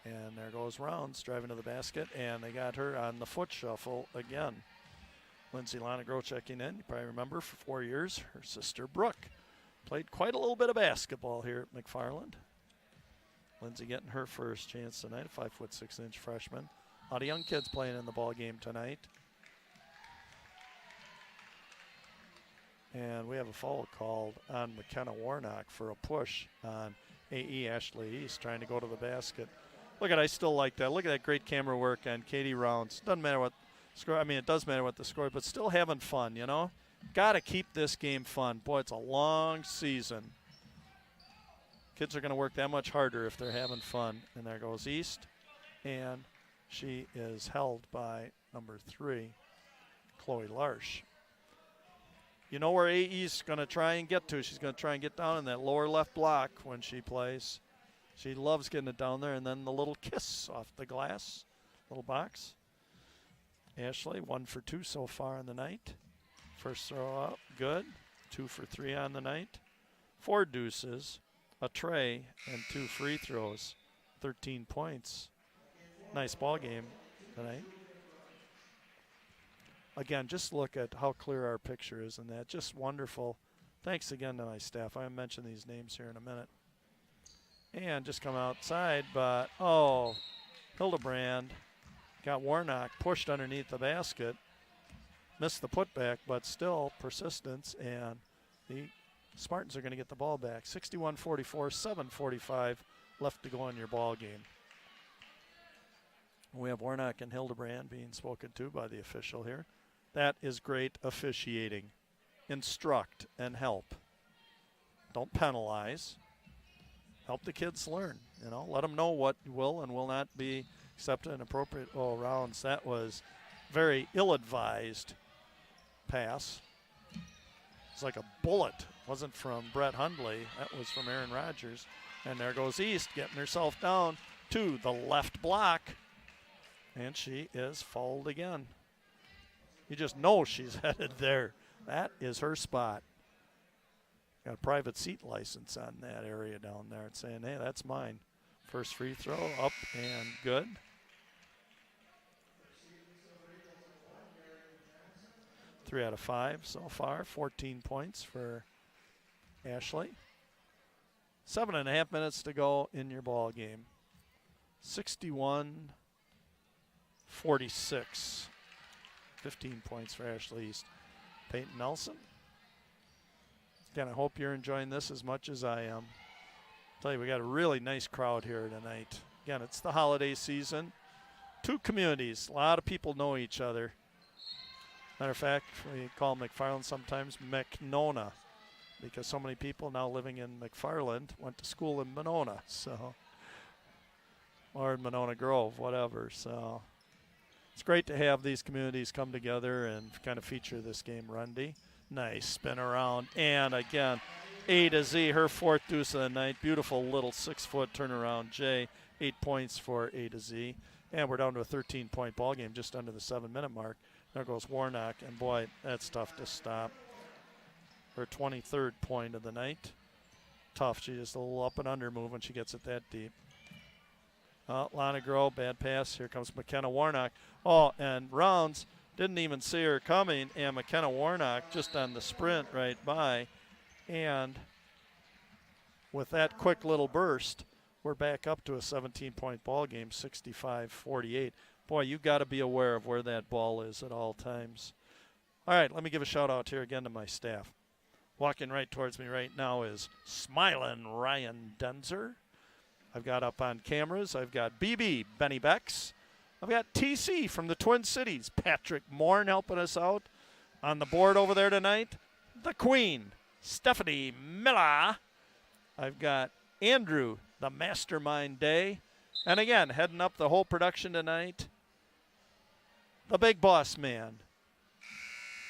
S1: And there goes Rounds driving to the basket, and they got her on the foot shuffle again. Lindsay Lonegro checking in. You probably remember for 4 years, her sister Brooke played quite a little bit of basketball here at McFarland. Lindsay getting her first chance tonight, a 5'6" freshman. A lot of young kids playing in the ball game tonight. And we have a foul called on McKenna Warnock for a push on AE Ashley East trying to go to the basket. Look at, I still like that. Look at that great camera work on Katie Rounds. Doesn't matter what score. I mean, it does matter what the score, but still having fun, you know? Got to keep this game fun. Boy, it's a long season. Kids are going to work that much harder if they're having fun. And there goes East. And she is held by number 3, Chloe Larsh. You know where AE's going to try and get to. She's going to try and get down in that lower left block when she plays. She loves getting it down there, and then the little kiss off the glass, little box. Ashley, 1 for 2 so far on the night. First throw up, good. 2 for 3 on the night. 4 deuces, a tray, and 2 free throws. 13 points. Nice ball game tonight. Again, just look at how clear our picture is in that. Just wonderful. Thanks again to my staff. I'll mention these names here in a minute. And just come outside, but, oh, Hildebrand got Warnock pushed underneath the basket. Missed the putback, but still persistence, and the Spartans are going to get the ball back. 61-44, 7:45 left to go in your ball game. We have Warnock and Hildebrand being spoken to by the official here. That is great officiating. Instruct and help. Don't penalize. Help the kids learn. You know, let them know what will and will not be accepted and appropriate all rounds. That was very ill-advised pass. It's like a bullet. Wasn't from Brett Hundley. That was from Aaron Rodgers. And there goes East getting herself down to the left block. And she is fouled again. You just know she's headed there. That is her spot. Got a private seat license on that area down there. It's saying, hey, that's mine. First free throw up and good. Three out of 5 so far. 14 points for Ashley. 7.5 minutes to go in your ball game. 61-46. 15 points for Ashley East. Peyton Nelson. Again, I hope you're enjoying this as much as I am. I'll tell you, we got a really nice crowd here tonight. Again, it's the holiday season. 2 communities. A lot of people know each other. Matter of fact, we call McFarland sometimes McNona, because so many people now living in McFarland went to school in Monona, so, or in Monona Grove, whatever. So it's great to have these communities come together and kind of feature this game. Rundy, nice spin around, and again, A to Z, her 4th deuce of the night. Beautiful little 6-foot turnaround. Jay, 8 points for A to Z, and we're down to a 13-point ball game, just under the 7-minute mark. There goes Warnock, and boy, that's tough to stop. Her 23rd point of the night. Tough. She just a little up and under move when she gets it that deep. Lana Groh, bad pass. Here comes McKenna Warnock. Oh, and Rounds didn't even see her coming, and McKenna Warnock just on the sprint right by. And with that quick little burst, we're back up to a 17-point ball game, 65-48. Boy, you got to be aware of where that ball is at all times. All right, let me give a shout out here again to my staff. Walking right towards me right now is smiling Ryan Denzer. I've got up on cameras, I've got BB, Benny Becks. I've got TC from the Twin Cities, Patrick Morn helping us out. On the board over there tonight, the Queen, Stephanie Miller. I've got Andrew, the Mastermind Day. And again, heading up the whole production tonight, the big boss man,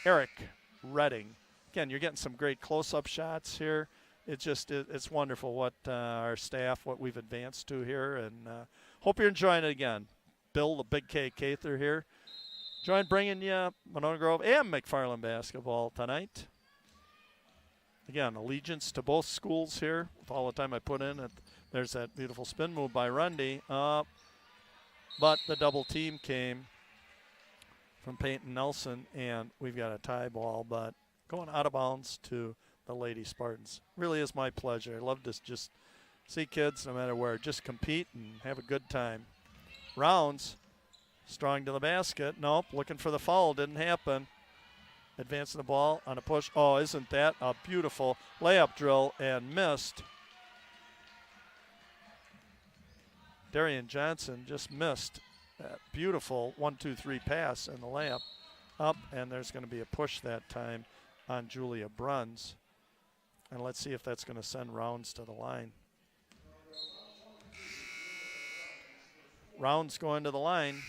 S1: Eric Redding. Again, you're getting some great close-up shots here. It's wonderful what our staff, what we've advanced to here, and hope you're enjoying it again. Bill, the Big K Cather here. Join bringing you Monona Grove and McFarland basketball tonight. Again, allegiance to both schools here with all the time I put in. There's that beautiful spin move by Rundy. But the double team came from Peyton Nelson, and we've got a tie ball, but going out of bounds to the Lady Spartans. Really is my pleasure. I love to just see kids, no matter where, just compete and have a good time. Rounds, strong to the basket. Nope, looking for the foul, didn't happen. Advancing the ball on a push. Oh, isn't that a beautiful layup drill, and missed. Darian Johnson just missed that beautiful 1-2-3 pass in the layup. Up, and there's going to be a push that time on Julia Bruns. And let's see if that's going to send Rounds to the line. Rounds going to the line.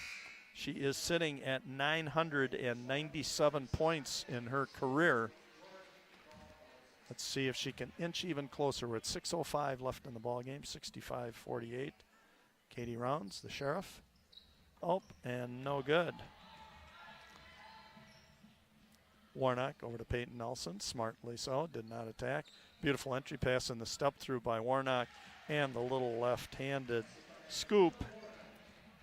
S1: She is sitting at 997 points in her career. Let's see if she can inch even closer. We're at 6:05 left in the ball game, 65-48. Katie Rounds, the sheriff. Oh, and no good. Warnock over to Peyton Nelson, smartly so, did not attack. Beautiful entry pass in the step through by Warnock and the little left-handed scoop.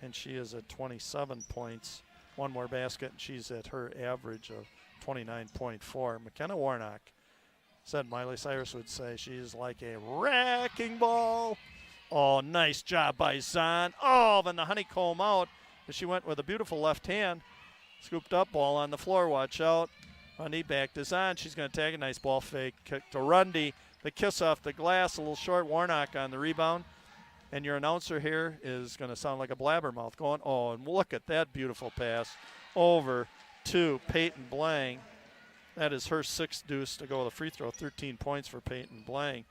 S1: And she is at 27 points. One more basket, and she's at her average of 29.4. McKenna Warnock, said Miley Cyrus would say, she's like a wrecking ball. Oh, nice job by Zahn. Oh, then the honeycomb out. She went with a beautiful left hand. Scooped up, ball on the floor, watch out. Rundy back to Zahn. She's going to tag a nice ball fake. Kick to Rundy. The kiss off the glass, a little short. Warnock on the rebound. And your announcer here is going to sound like a blabbermouth going, oh, and look at that beautiful pass over to Peyton Blank. That is her sixth deuce to go with a free throw. 13 points for Peyton Blank.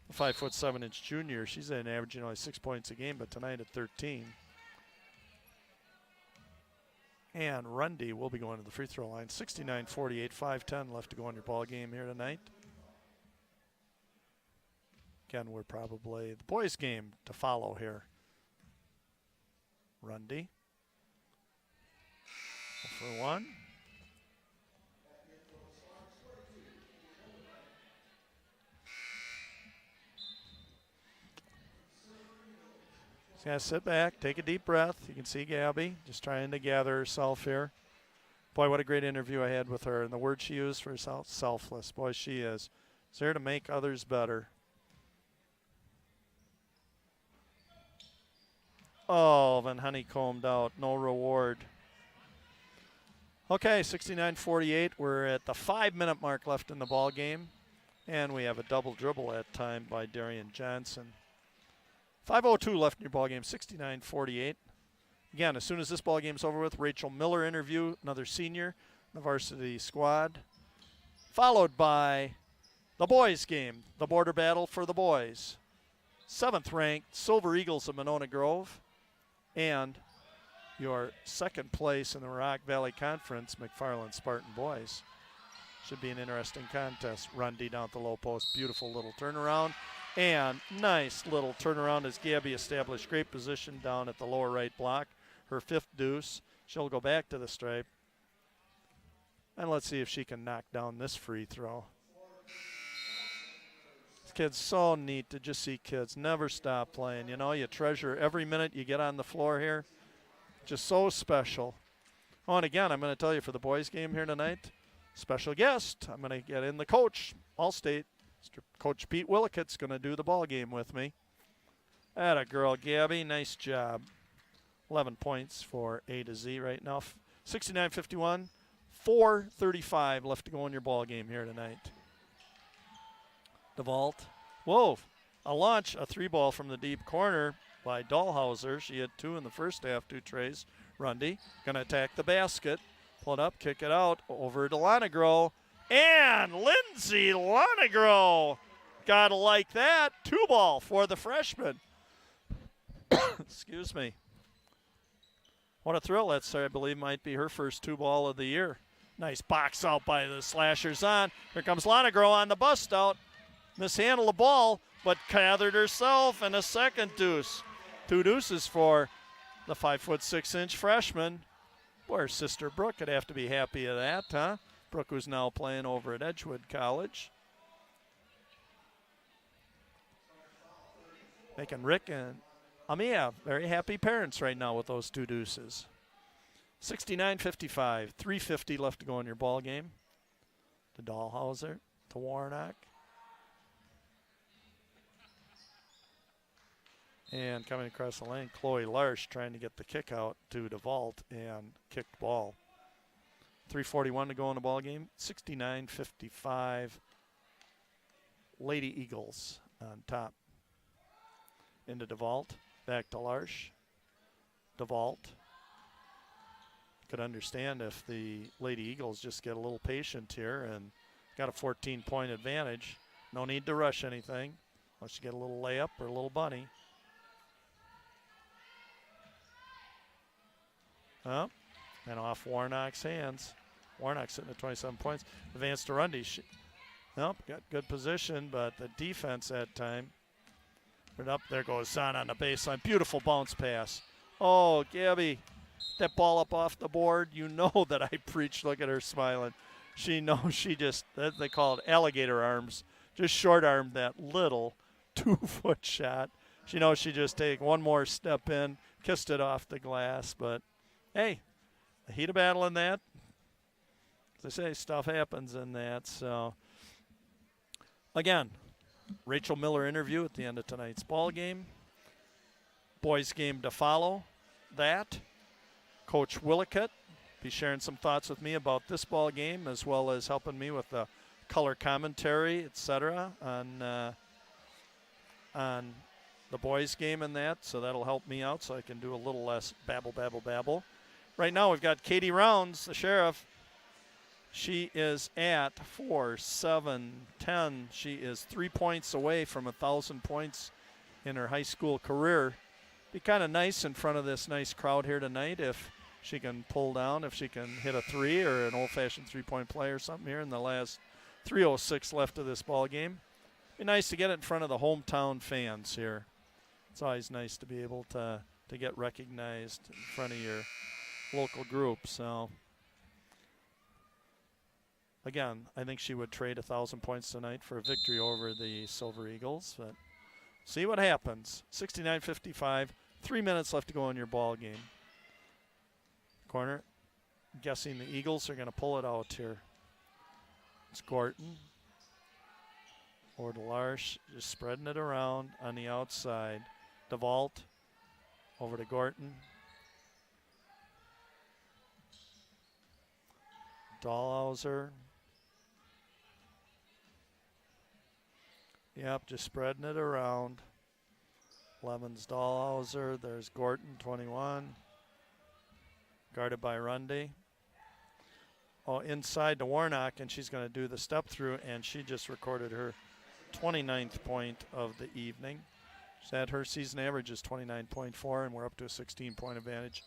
S1: A 5'7" junior. She's averaging only 6 points a game, but tonight at 13. And Rundy will be going to the free throw line. 69-48, 5:10 left to go in your ball game here tonight. Again, we're probably the boys' game to follow here. Rundy. For one. Just gotta sit back, take a deep breath. You can see Gabby just trying to gather herself here. Boy, what a great interview I had with her. And the word she used for herself, selfless. Boy, she is. She's there to make others better. Oh, then honeycombed out. No reward. Okay, 69-48. We're at the 5-minute mark left in the ball game. And we have a double dribble at time by Darian Johnson. 5:02 left in your ball game, 69-48. Again, as soon as this ball game's over with, Rachel Miller interview, another senior, the varsity squad. Followed by the boys game, the border battle for the boys. 7th ranked Silver Eagles of Monona Grove. And your second place in the Rock Valley Conference, McFarland Spartan boys. Should be an interesting contest. Rundy down at the low post, beautiful little turnaround. And nice little turnaround as Gabby established great position down at the lower right block. Her 5th deuce. She'll go back to the stripe. And let's see if she can knock down this free throw. This kid's so neat to just see kids never stop playing. You know, you treasure every minute you get on the floor here. Just so special. Oh, and again, I'm going to tell you for the boys' game here tonight, special guest. I'm going to get in the coach, Allstate. Mr. Coach Pete Willicott's going to do the ball game with me. Atta girl, Gabby. Nice job. 11 points for A to Z right now. 69-51, 4:35 left to go in your ball game here tonight. DeVault. Whoa, a launch, a 3-ball from the deep corner by Dahlhauser. She had 2 in the first half, 2 trays. Rundy going to attack the basket. Pull it up, kick it out, over to Lonegro. And Lindsay Lonegro. Gotta like that. 2-ball for the freshman. Excuse me. What a thrill. That's, I believe, might be her first 2-ball of the year. Nice box out by the slashers on. Here comes Lonegro on the bust out. Mishandled the ball, but gathered herself and a second deuce. 2 deuces for the 5'6" freshman. Boy, her sister Brooke would have to be happy of that, huh? Brooke, who's now playing over at Edgewood College. Making Rick and Amia very happy parents right now with those 2 deuces. 69-55, 3:50 left to go in your ball game. To Dahlhauser, to Warnock. And coming across the lane, Chloe Larsh trying to get the kick out to DeVault and kicked ball. 3:41 to go in the ball game. 69-55. Lady Eagles on top. Into DeVault. Back to Larsh. DeVault. Could understand if the Lady Eagles just get a little patient here and got a 14-point advantage. No need to rush anything. Unless you get a little layup or a little bunny. Oh, and off Warnock's hands. Warnock sitting at 27 points. Advance to Rundy. Nope, got good position, but the defense that time. But up there goes Zahn on the baseline. Beautiful bounce pass. Oh, Gabby, that ball up off the board. You know that I preach. Look at her smiling. She knows she just, they call it alligator arms, just short armed that little 2-foot shot. She knows she just take one more step in, kissed it off the glass. But, hey, the heat of battle in that, as I say, stuff happens in that. So, again, Rachel Miller interview at the end of tonight's ball game. Boys game to follow that. Coach Willicutt be sharing some thoughts with me about this ball game, as well as helping me with the color commentary, etc. on the boys game and that. So that'll help me out, so I can do a little less babble. Right now we've got Katie Rounds, the sheriff. She is at 4-7-10. She is 3 points away from 1,000 points in her high school career. Be kind of nice in front of this nice crowd here tonight if she can pull down, if she can hit a three or an old-fashioned three-point play or something here in the last 3:06 left of this ball game. Be nice to get it in front of the hometown fans here. It's always nice to be able to get recognized in front of your local group. So, again, I think she would trade 1,000 points tonight for a victory over the Silver Eagles. But see what happens. 69-55, 3 minutes left to go in your ball game. Corner, guessing the Eagles are going to pull it out here. It's Gorton. Or to Larsh, just spreading it around on the outside. DeVault over to Gorton. Dahlhauser. Yep, just spreading it around. Lemons, Dahlhauser. There's Gorton, 21. Guarded by Rundy. Oh, inside to Warnock, and she's going to do the step through, and she just recorded her 29th point of the evening. She's had her season average is 29.4, and we're up to a 16-point advantage.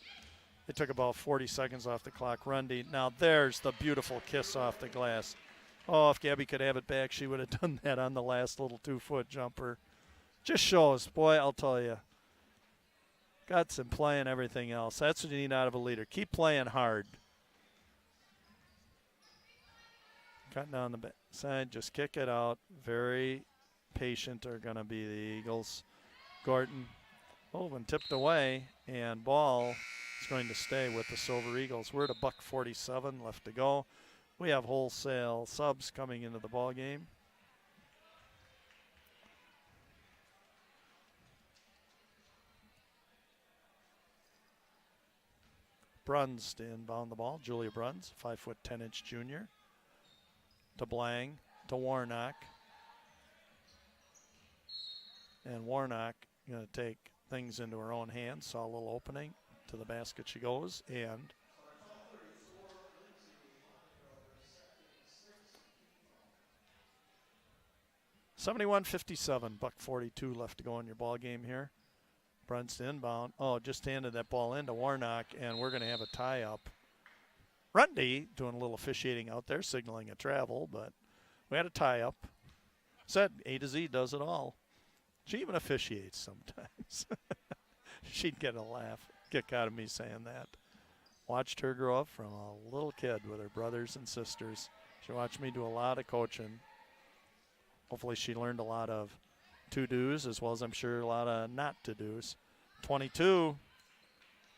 S1: It took about 40 seconds off the clock. Rundy. Now there's the beautiful kiss off the glass. Oh, if Gabby could have it back, she would have done that on the last little 2-foot jumper. Just shows, boy, I'll tell you. Guts and play and everything else. That's what you need out of a leader. Keep playing hard. Cutting down the side, just kick it out. Very patient are going to be the Eagles. Gordon, and tipped away, and ball is going to stay with the Silver Eagles. We're at $1:47 left to go. We have wholesale subs coming into the ball game. Bruns to inbound the ball. Julia Bruns, 5'10" junior. To Blang, to Warnock. And Warnock going to take things into her own hands. Saw a little opening. To the basket she goes. And $71-57, $1:42 left to go in your ball game here. Bruns to inbound. Oh, just handed that ball in to Warnock, and we're going to have a tie-up. Rundy doing a little officiating out there, signaling a travel, but we had a tie-up. Said A to Z does it all. She even officiates sometimes. She'd get a laugh, kick out of me saying that. Watched her grow up from a little kid with her brothers and sisters. She watched me do a lot of coaching. Hopefully she learned a lot of to-dos as well as I'm sure a lot of not-to-dos. 22.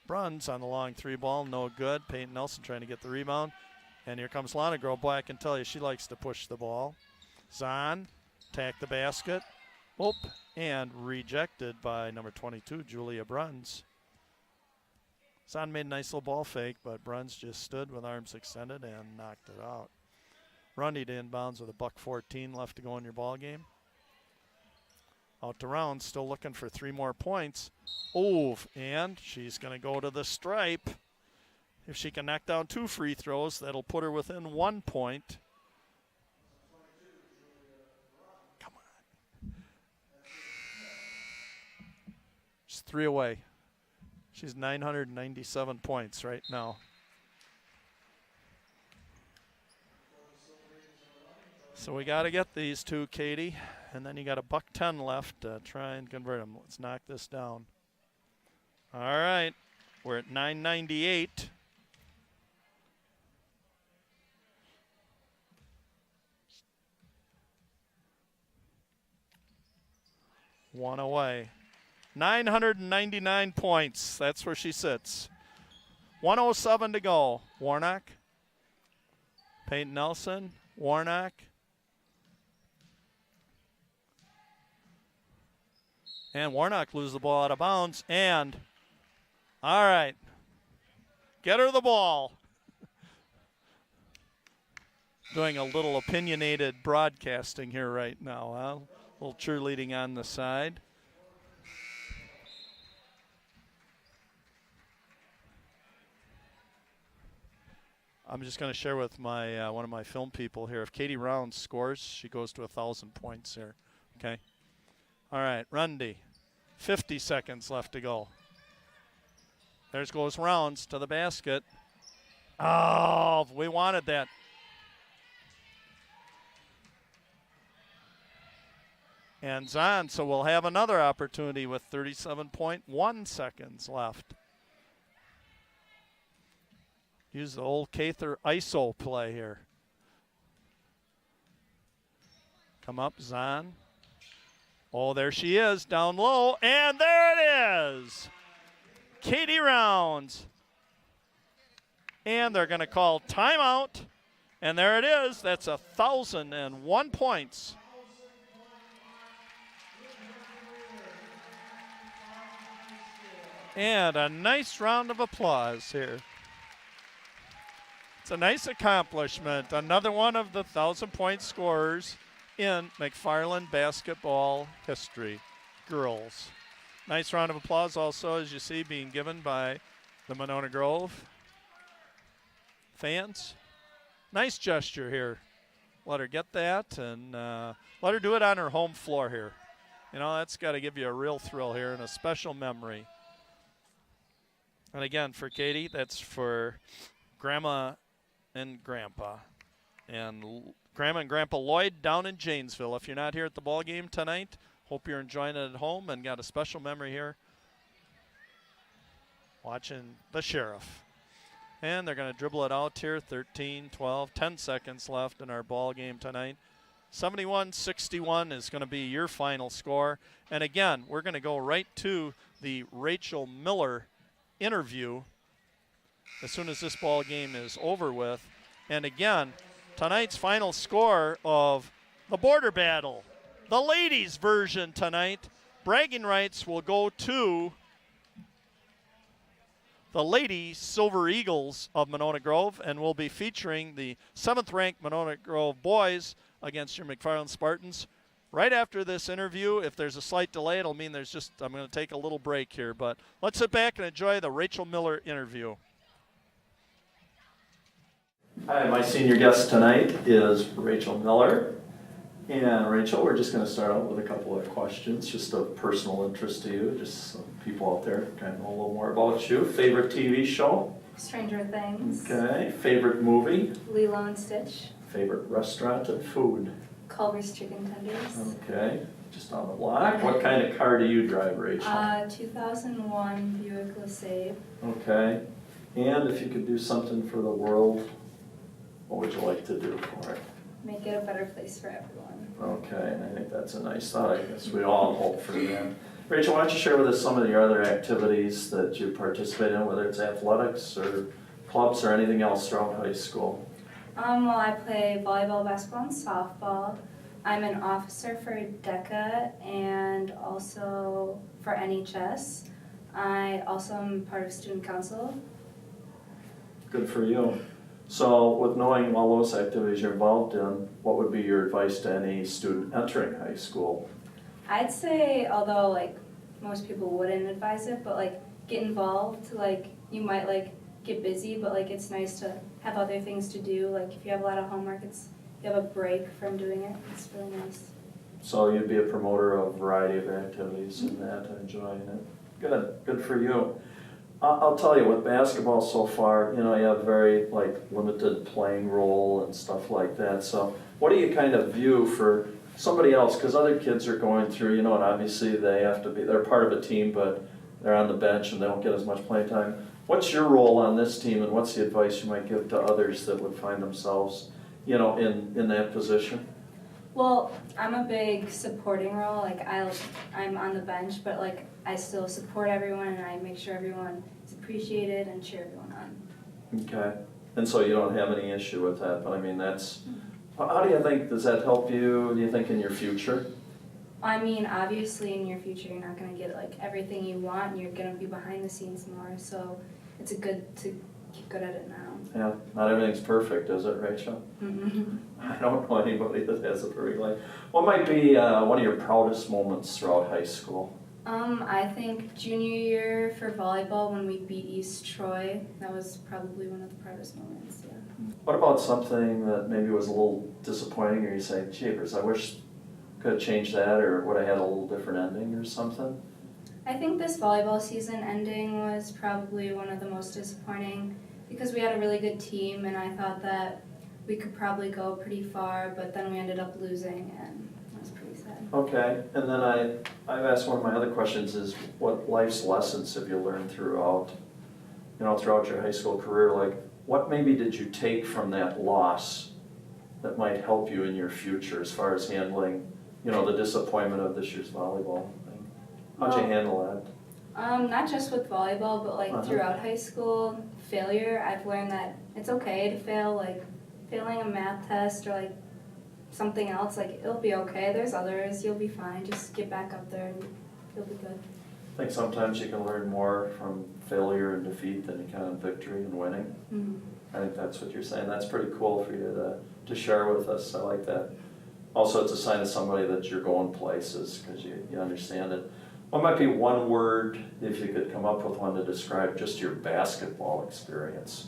S1: Bruns on the long three ball, no good. Peyton Nelson trying to get the rebound. And here comes Lana Girl. Boy, I can tell you she likes to push the ball. Zahn, attack the basket. Oop, and rejected by number 22, Julia Bruns. Zahn made a nice little ball fake, but Bruns just stood with arms extended and knocked it out. Rundy to inbounds with $1:14 left to go in your ball game. Out to Rounds, still looking for 3 more points. Oh, and she's going to go to the stripe. If she can knock down 2 free throws, that'll put her within 1 point. Come on. She's 3 away. She's 997 points right now. So we got to get these two, Katie, and then you got a $1.10 left to try and convert them. Let's knock this down. All right, we're at 998. One away. 999 points. That's where she sits. 107 to go. Warnock. Peyton Nelson. Warnock. And Warnock loses the ball out of bounds. And, all right, get her the ball. Doing a little opinionated broadcasting here right now. Huh? A little cheerleading on the side. I'm just going to share with my one of my film people here. If Katie Rounds scores, she goes to 1,000 points here. Okay. All right, Rundy. 50 seconds left to go. There goes Rounds to the basket. Oh, we wanted that. And Zahn, so we'll have another opportunity with 37.1 seconds left. Use the old Cather ISO play here. Come up, Zahn. Oh, there she is, down low, and there it is. Katie Rounds. And they're going to call timeout, and there it is. That's 1,001 points. And a nice round of applause here. It's a nice accomplishment. Another one of the 1,000-point scorers in McFarland basketball history. Girls. Nice round of applause also, as you see, being given by the Monona Grove fans. Nice gesture here. Let her get that and let her do it on her home floor here. You know, that's got to give you a real thrill here and a special memory. And again, for Katie, that's for Grandma and Grandpa. And Grandma and Grandpa Lloyd down in Janesville. If you're not here at the ball game tonight, hope you're enjoying it at home and got a special memory here watching the Sheriff. And they're going to dribble it out here, 13, 12, 10 seconds left in our ball game tonight. 71-61 is going to be your final score. And again, we're going to go right to the Rachel Miller interview as soon as this ball game is over with. And again, tonight's final score of the Border Battle, the ladies version tonight. Bragging rights will go to the Lady Silver Eagles of Monona Grove, and we'll be featuring the 7th-ranked Monona Grove boys against your McFarland Spartans. Right after this interview, if there's a slight delay, it'll mean I'm going to take a little break here. But let's sit back and enjoy the Rachel Miller interview. Hi, my senior guest tonight is Rachel Miller. And Rachel, we're just going to start out with a couple of questions, just of personal interest to you, just so people out there kind of know a little more about you. Favorite TV show?
S4: Stranger Things.
S1: Okay. Favorite movie?
S4: Lilo and Stitch.
S1: Favorite restaurant and food?
S4: Culver's Chicken Tenders.
S1: Okay. Just on the block. What kind of car do you drive, Rachel?
S4: 2001 Buick LeSabre.
S1: Okay. And if you could do something for the world, what would you like to do for it?
S4: Make it a better place for everyone.
S1: Okay, and I think that's a nice thought. I guess we all hope for that. Rachel, why don't you share with us some of your other activities that you participate in, whether it's athletics or clubs or anything else throughout high school?
S4: Well, I play volleyball, basketball, and softball. I'm an officer for DECA and also for NHS. I also am part of student council.
S1: Good for you. So with knowing all those activities you're involved in, what would be your advice to any student entering high school?
S4: I'd say, although like most people wouldn't advise it, but like get involved. Like you might like get busy, but like it's nice to have other things to do. Like if you have a lot of homework, you have a break from doing it. It's really nice.
S1: So you'd be a promoter of a variety of activities and that, enjoying it. Good for you. I'll tell you, with basketball so far, you know, you have very like limited playing role and stuff like that. So
S2: what do you kind of view for somebody else? Because other kids are going through, and obviously they're part of a team, but they're on the bench and they don't get as much playing time. What's your role on this team, and what's the advice you might give to others that would find themselves, in that position?
S4: Well, I'm a big supporting role. Like I'm on the bench, but like I still support everyone and I make sure everyone is appreciated and cheer everyone on.
S2: Okay. And so you don't have any issue with that, but I mean how do you think, does that help you, do you think, in your future?
S4: I mean, obviously in your future you're not gonna get like everything you want and you're gonna be behind the scenes more, so it's good to get good at it now.
S2: Yeah, not everything's perfect, is it, Rachel?
S4: Mm-hmm.
S2: I don't know anybody that has a perfect life. What might be one of your proudest moments throughout high school?
S4: I think junior year for volleyball when we beat East Troy, that was probably one of the proudest moments, yeah.
S2: What about something that maybe was a little disappointing, or you say, jeepers, I wish could have changed that, or would have had a little different ending or something?
S4: I think this volleyball season ending was probably one of the most disappointing because we had a really good team and I thought that we could probably go pretty far, but then we ended up losing and that was pretty sad.
S2: Okay, and then I've asked one of my other questions is, what life's lessons have you learned throughout your high school career? Like, what maybe did you take from that loss that might help you in your future as far as handling, the disappointment of this year's volleyball thing? How'd you handle that?
S4: Not just with volleyball, but like throughout high school, failure, I've learned that it's okay to fail, like failing a math test or like something else, like it'll be okay, there's others, you'll be fine, just get back up there and you'll be good.
S2: I think sometimes you can learn more from failure and defeat than you can in victory and winning.
S4: Mm-hmm.
S2: I think that's what you're saying. That's pretty cool for you to share with us. I like that. Also, it's a sign of somebody that you're going places because you understand it. What might be one word, if you could come up with one, to describe just your basketball experience?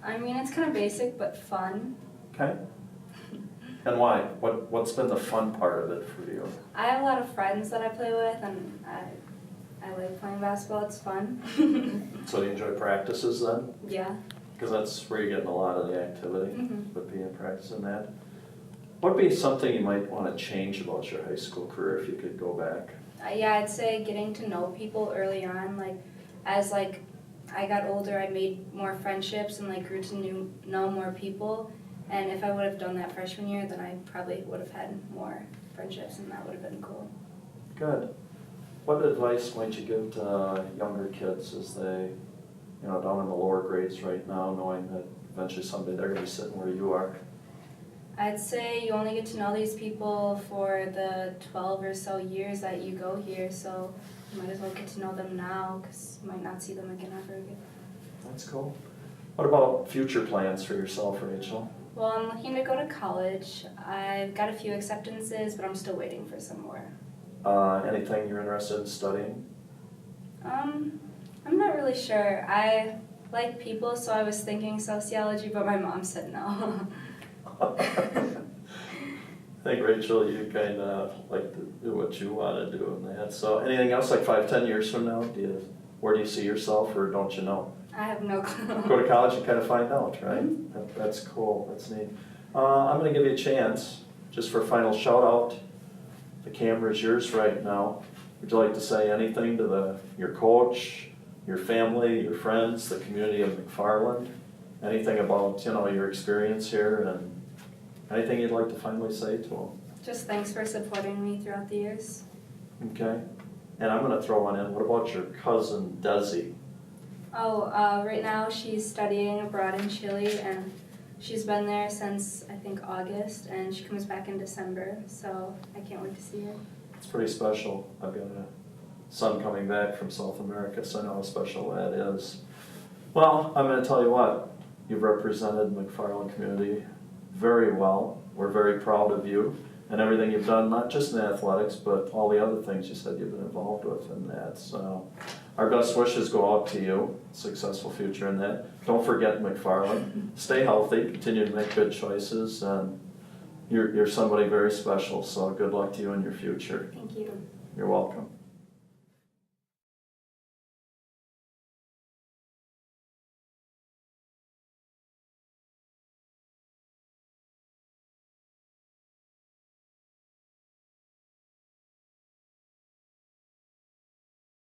S4: I mean, it's kind of basic, but fun.
S2: Okay. And why? What's been the fun part of it for you?
S4: I have a lot of friends that I play with, and I like playing basketball. It's fun.
S2: So you enjoy practices then?
S4: Yeah.
S2: Because that's where you're getting a lot of the activity,
S4: Mm-hmm.
S2: would be in practicing that. What would be something you might want to change about your high school career if you could go back?
S4: Yeah, I'd say getting to know people early on. Like, as like I got older, I made more friendships and like grew to know more people. And if I would have done that freshman year, then I probably would have had more friendships, and that would have been cool.
S2: Good. What advice might you give to younger kids as they, down in the lower grades right now, knowing that eventually someday they're going to be sitting where you are?
S4: I'd say you only get to know these people for the 12 or so years that you go here, so you might as well get to know them now because you might not see them again ever again.
S2: That's cool. What about future plans for yourself, Rachel?
S4: Well, I'm looking to go to college. I've got a few acceptances, but I'm still waiting for some more.
S2: Anything you're interested in studying?
S4: I'm not really sure. I like people, so I was thinking sociology, but my mom said no.
S2: I think, Rachel, you kind of like to do what you want to do in that. So anything else like 5-10 years from now? Where do you see yourself, or don't you know?
S4: I have no clue.
S2: Go to college and kind of find out, right?
S4: Mm-hmm.
S2: That's cool. That's neat. I'm going to give you a chance just for a final shout out. The camera is yours right now. Would you like to say anything to your coach, your family, your friends, the community of McFarland? Anything about your experience here, and anything you'd like to finally say to them?
S4: Just thanks for supporting me throughout the years.
S2: Okay. And I'm going to throw one in. What about your cousin, Desi?
S4: Oh, right now she's studying abroad in Chile, and she's been there since, I think, August, and she comes back in December, so I can't wait to see her.
S2: It's pretty special. I've got a son coming back from South America, so I know how special that is. Well, I'm going to tell you what. You've represented the McFarland community very well. We're very proud of you and everything you've done, not just in athletics, but all the other things you said you've been involved with in that. So our best wishes go out to you. Successful future in that. Don't forget McFarland. Stay healthy. Continue to make good choices. And you're somebody very special. So good luck to you in your future.
S4: Thank you.
S2: You're welcome.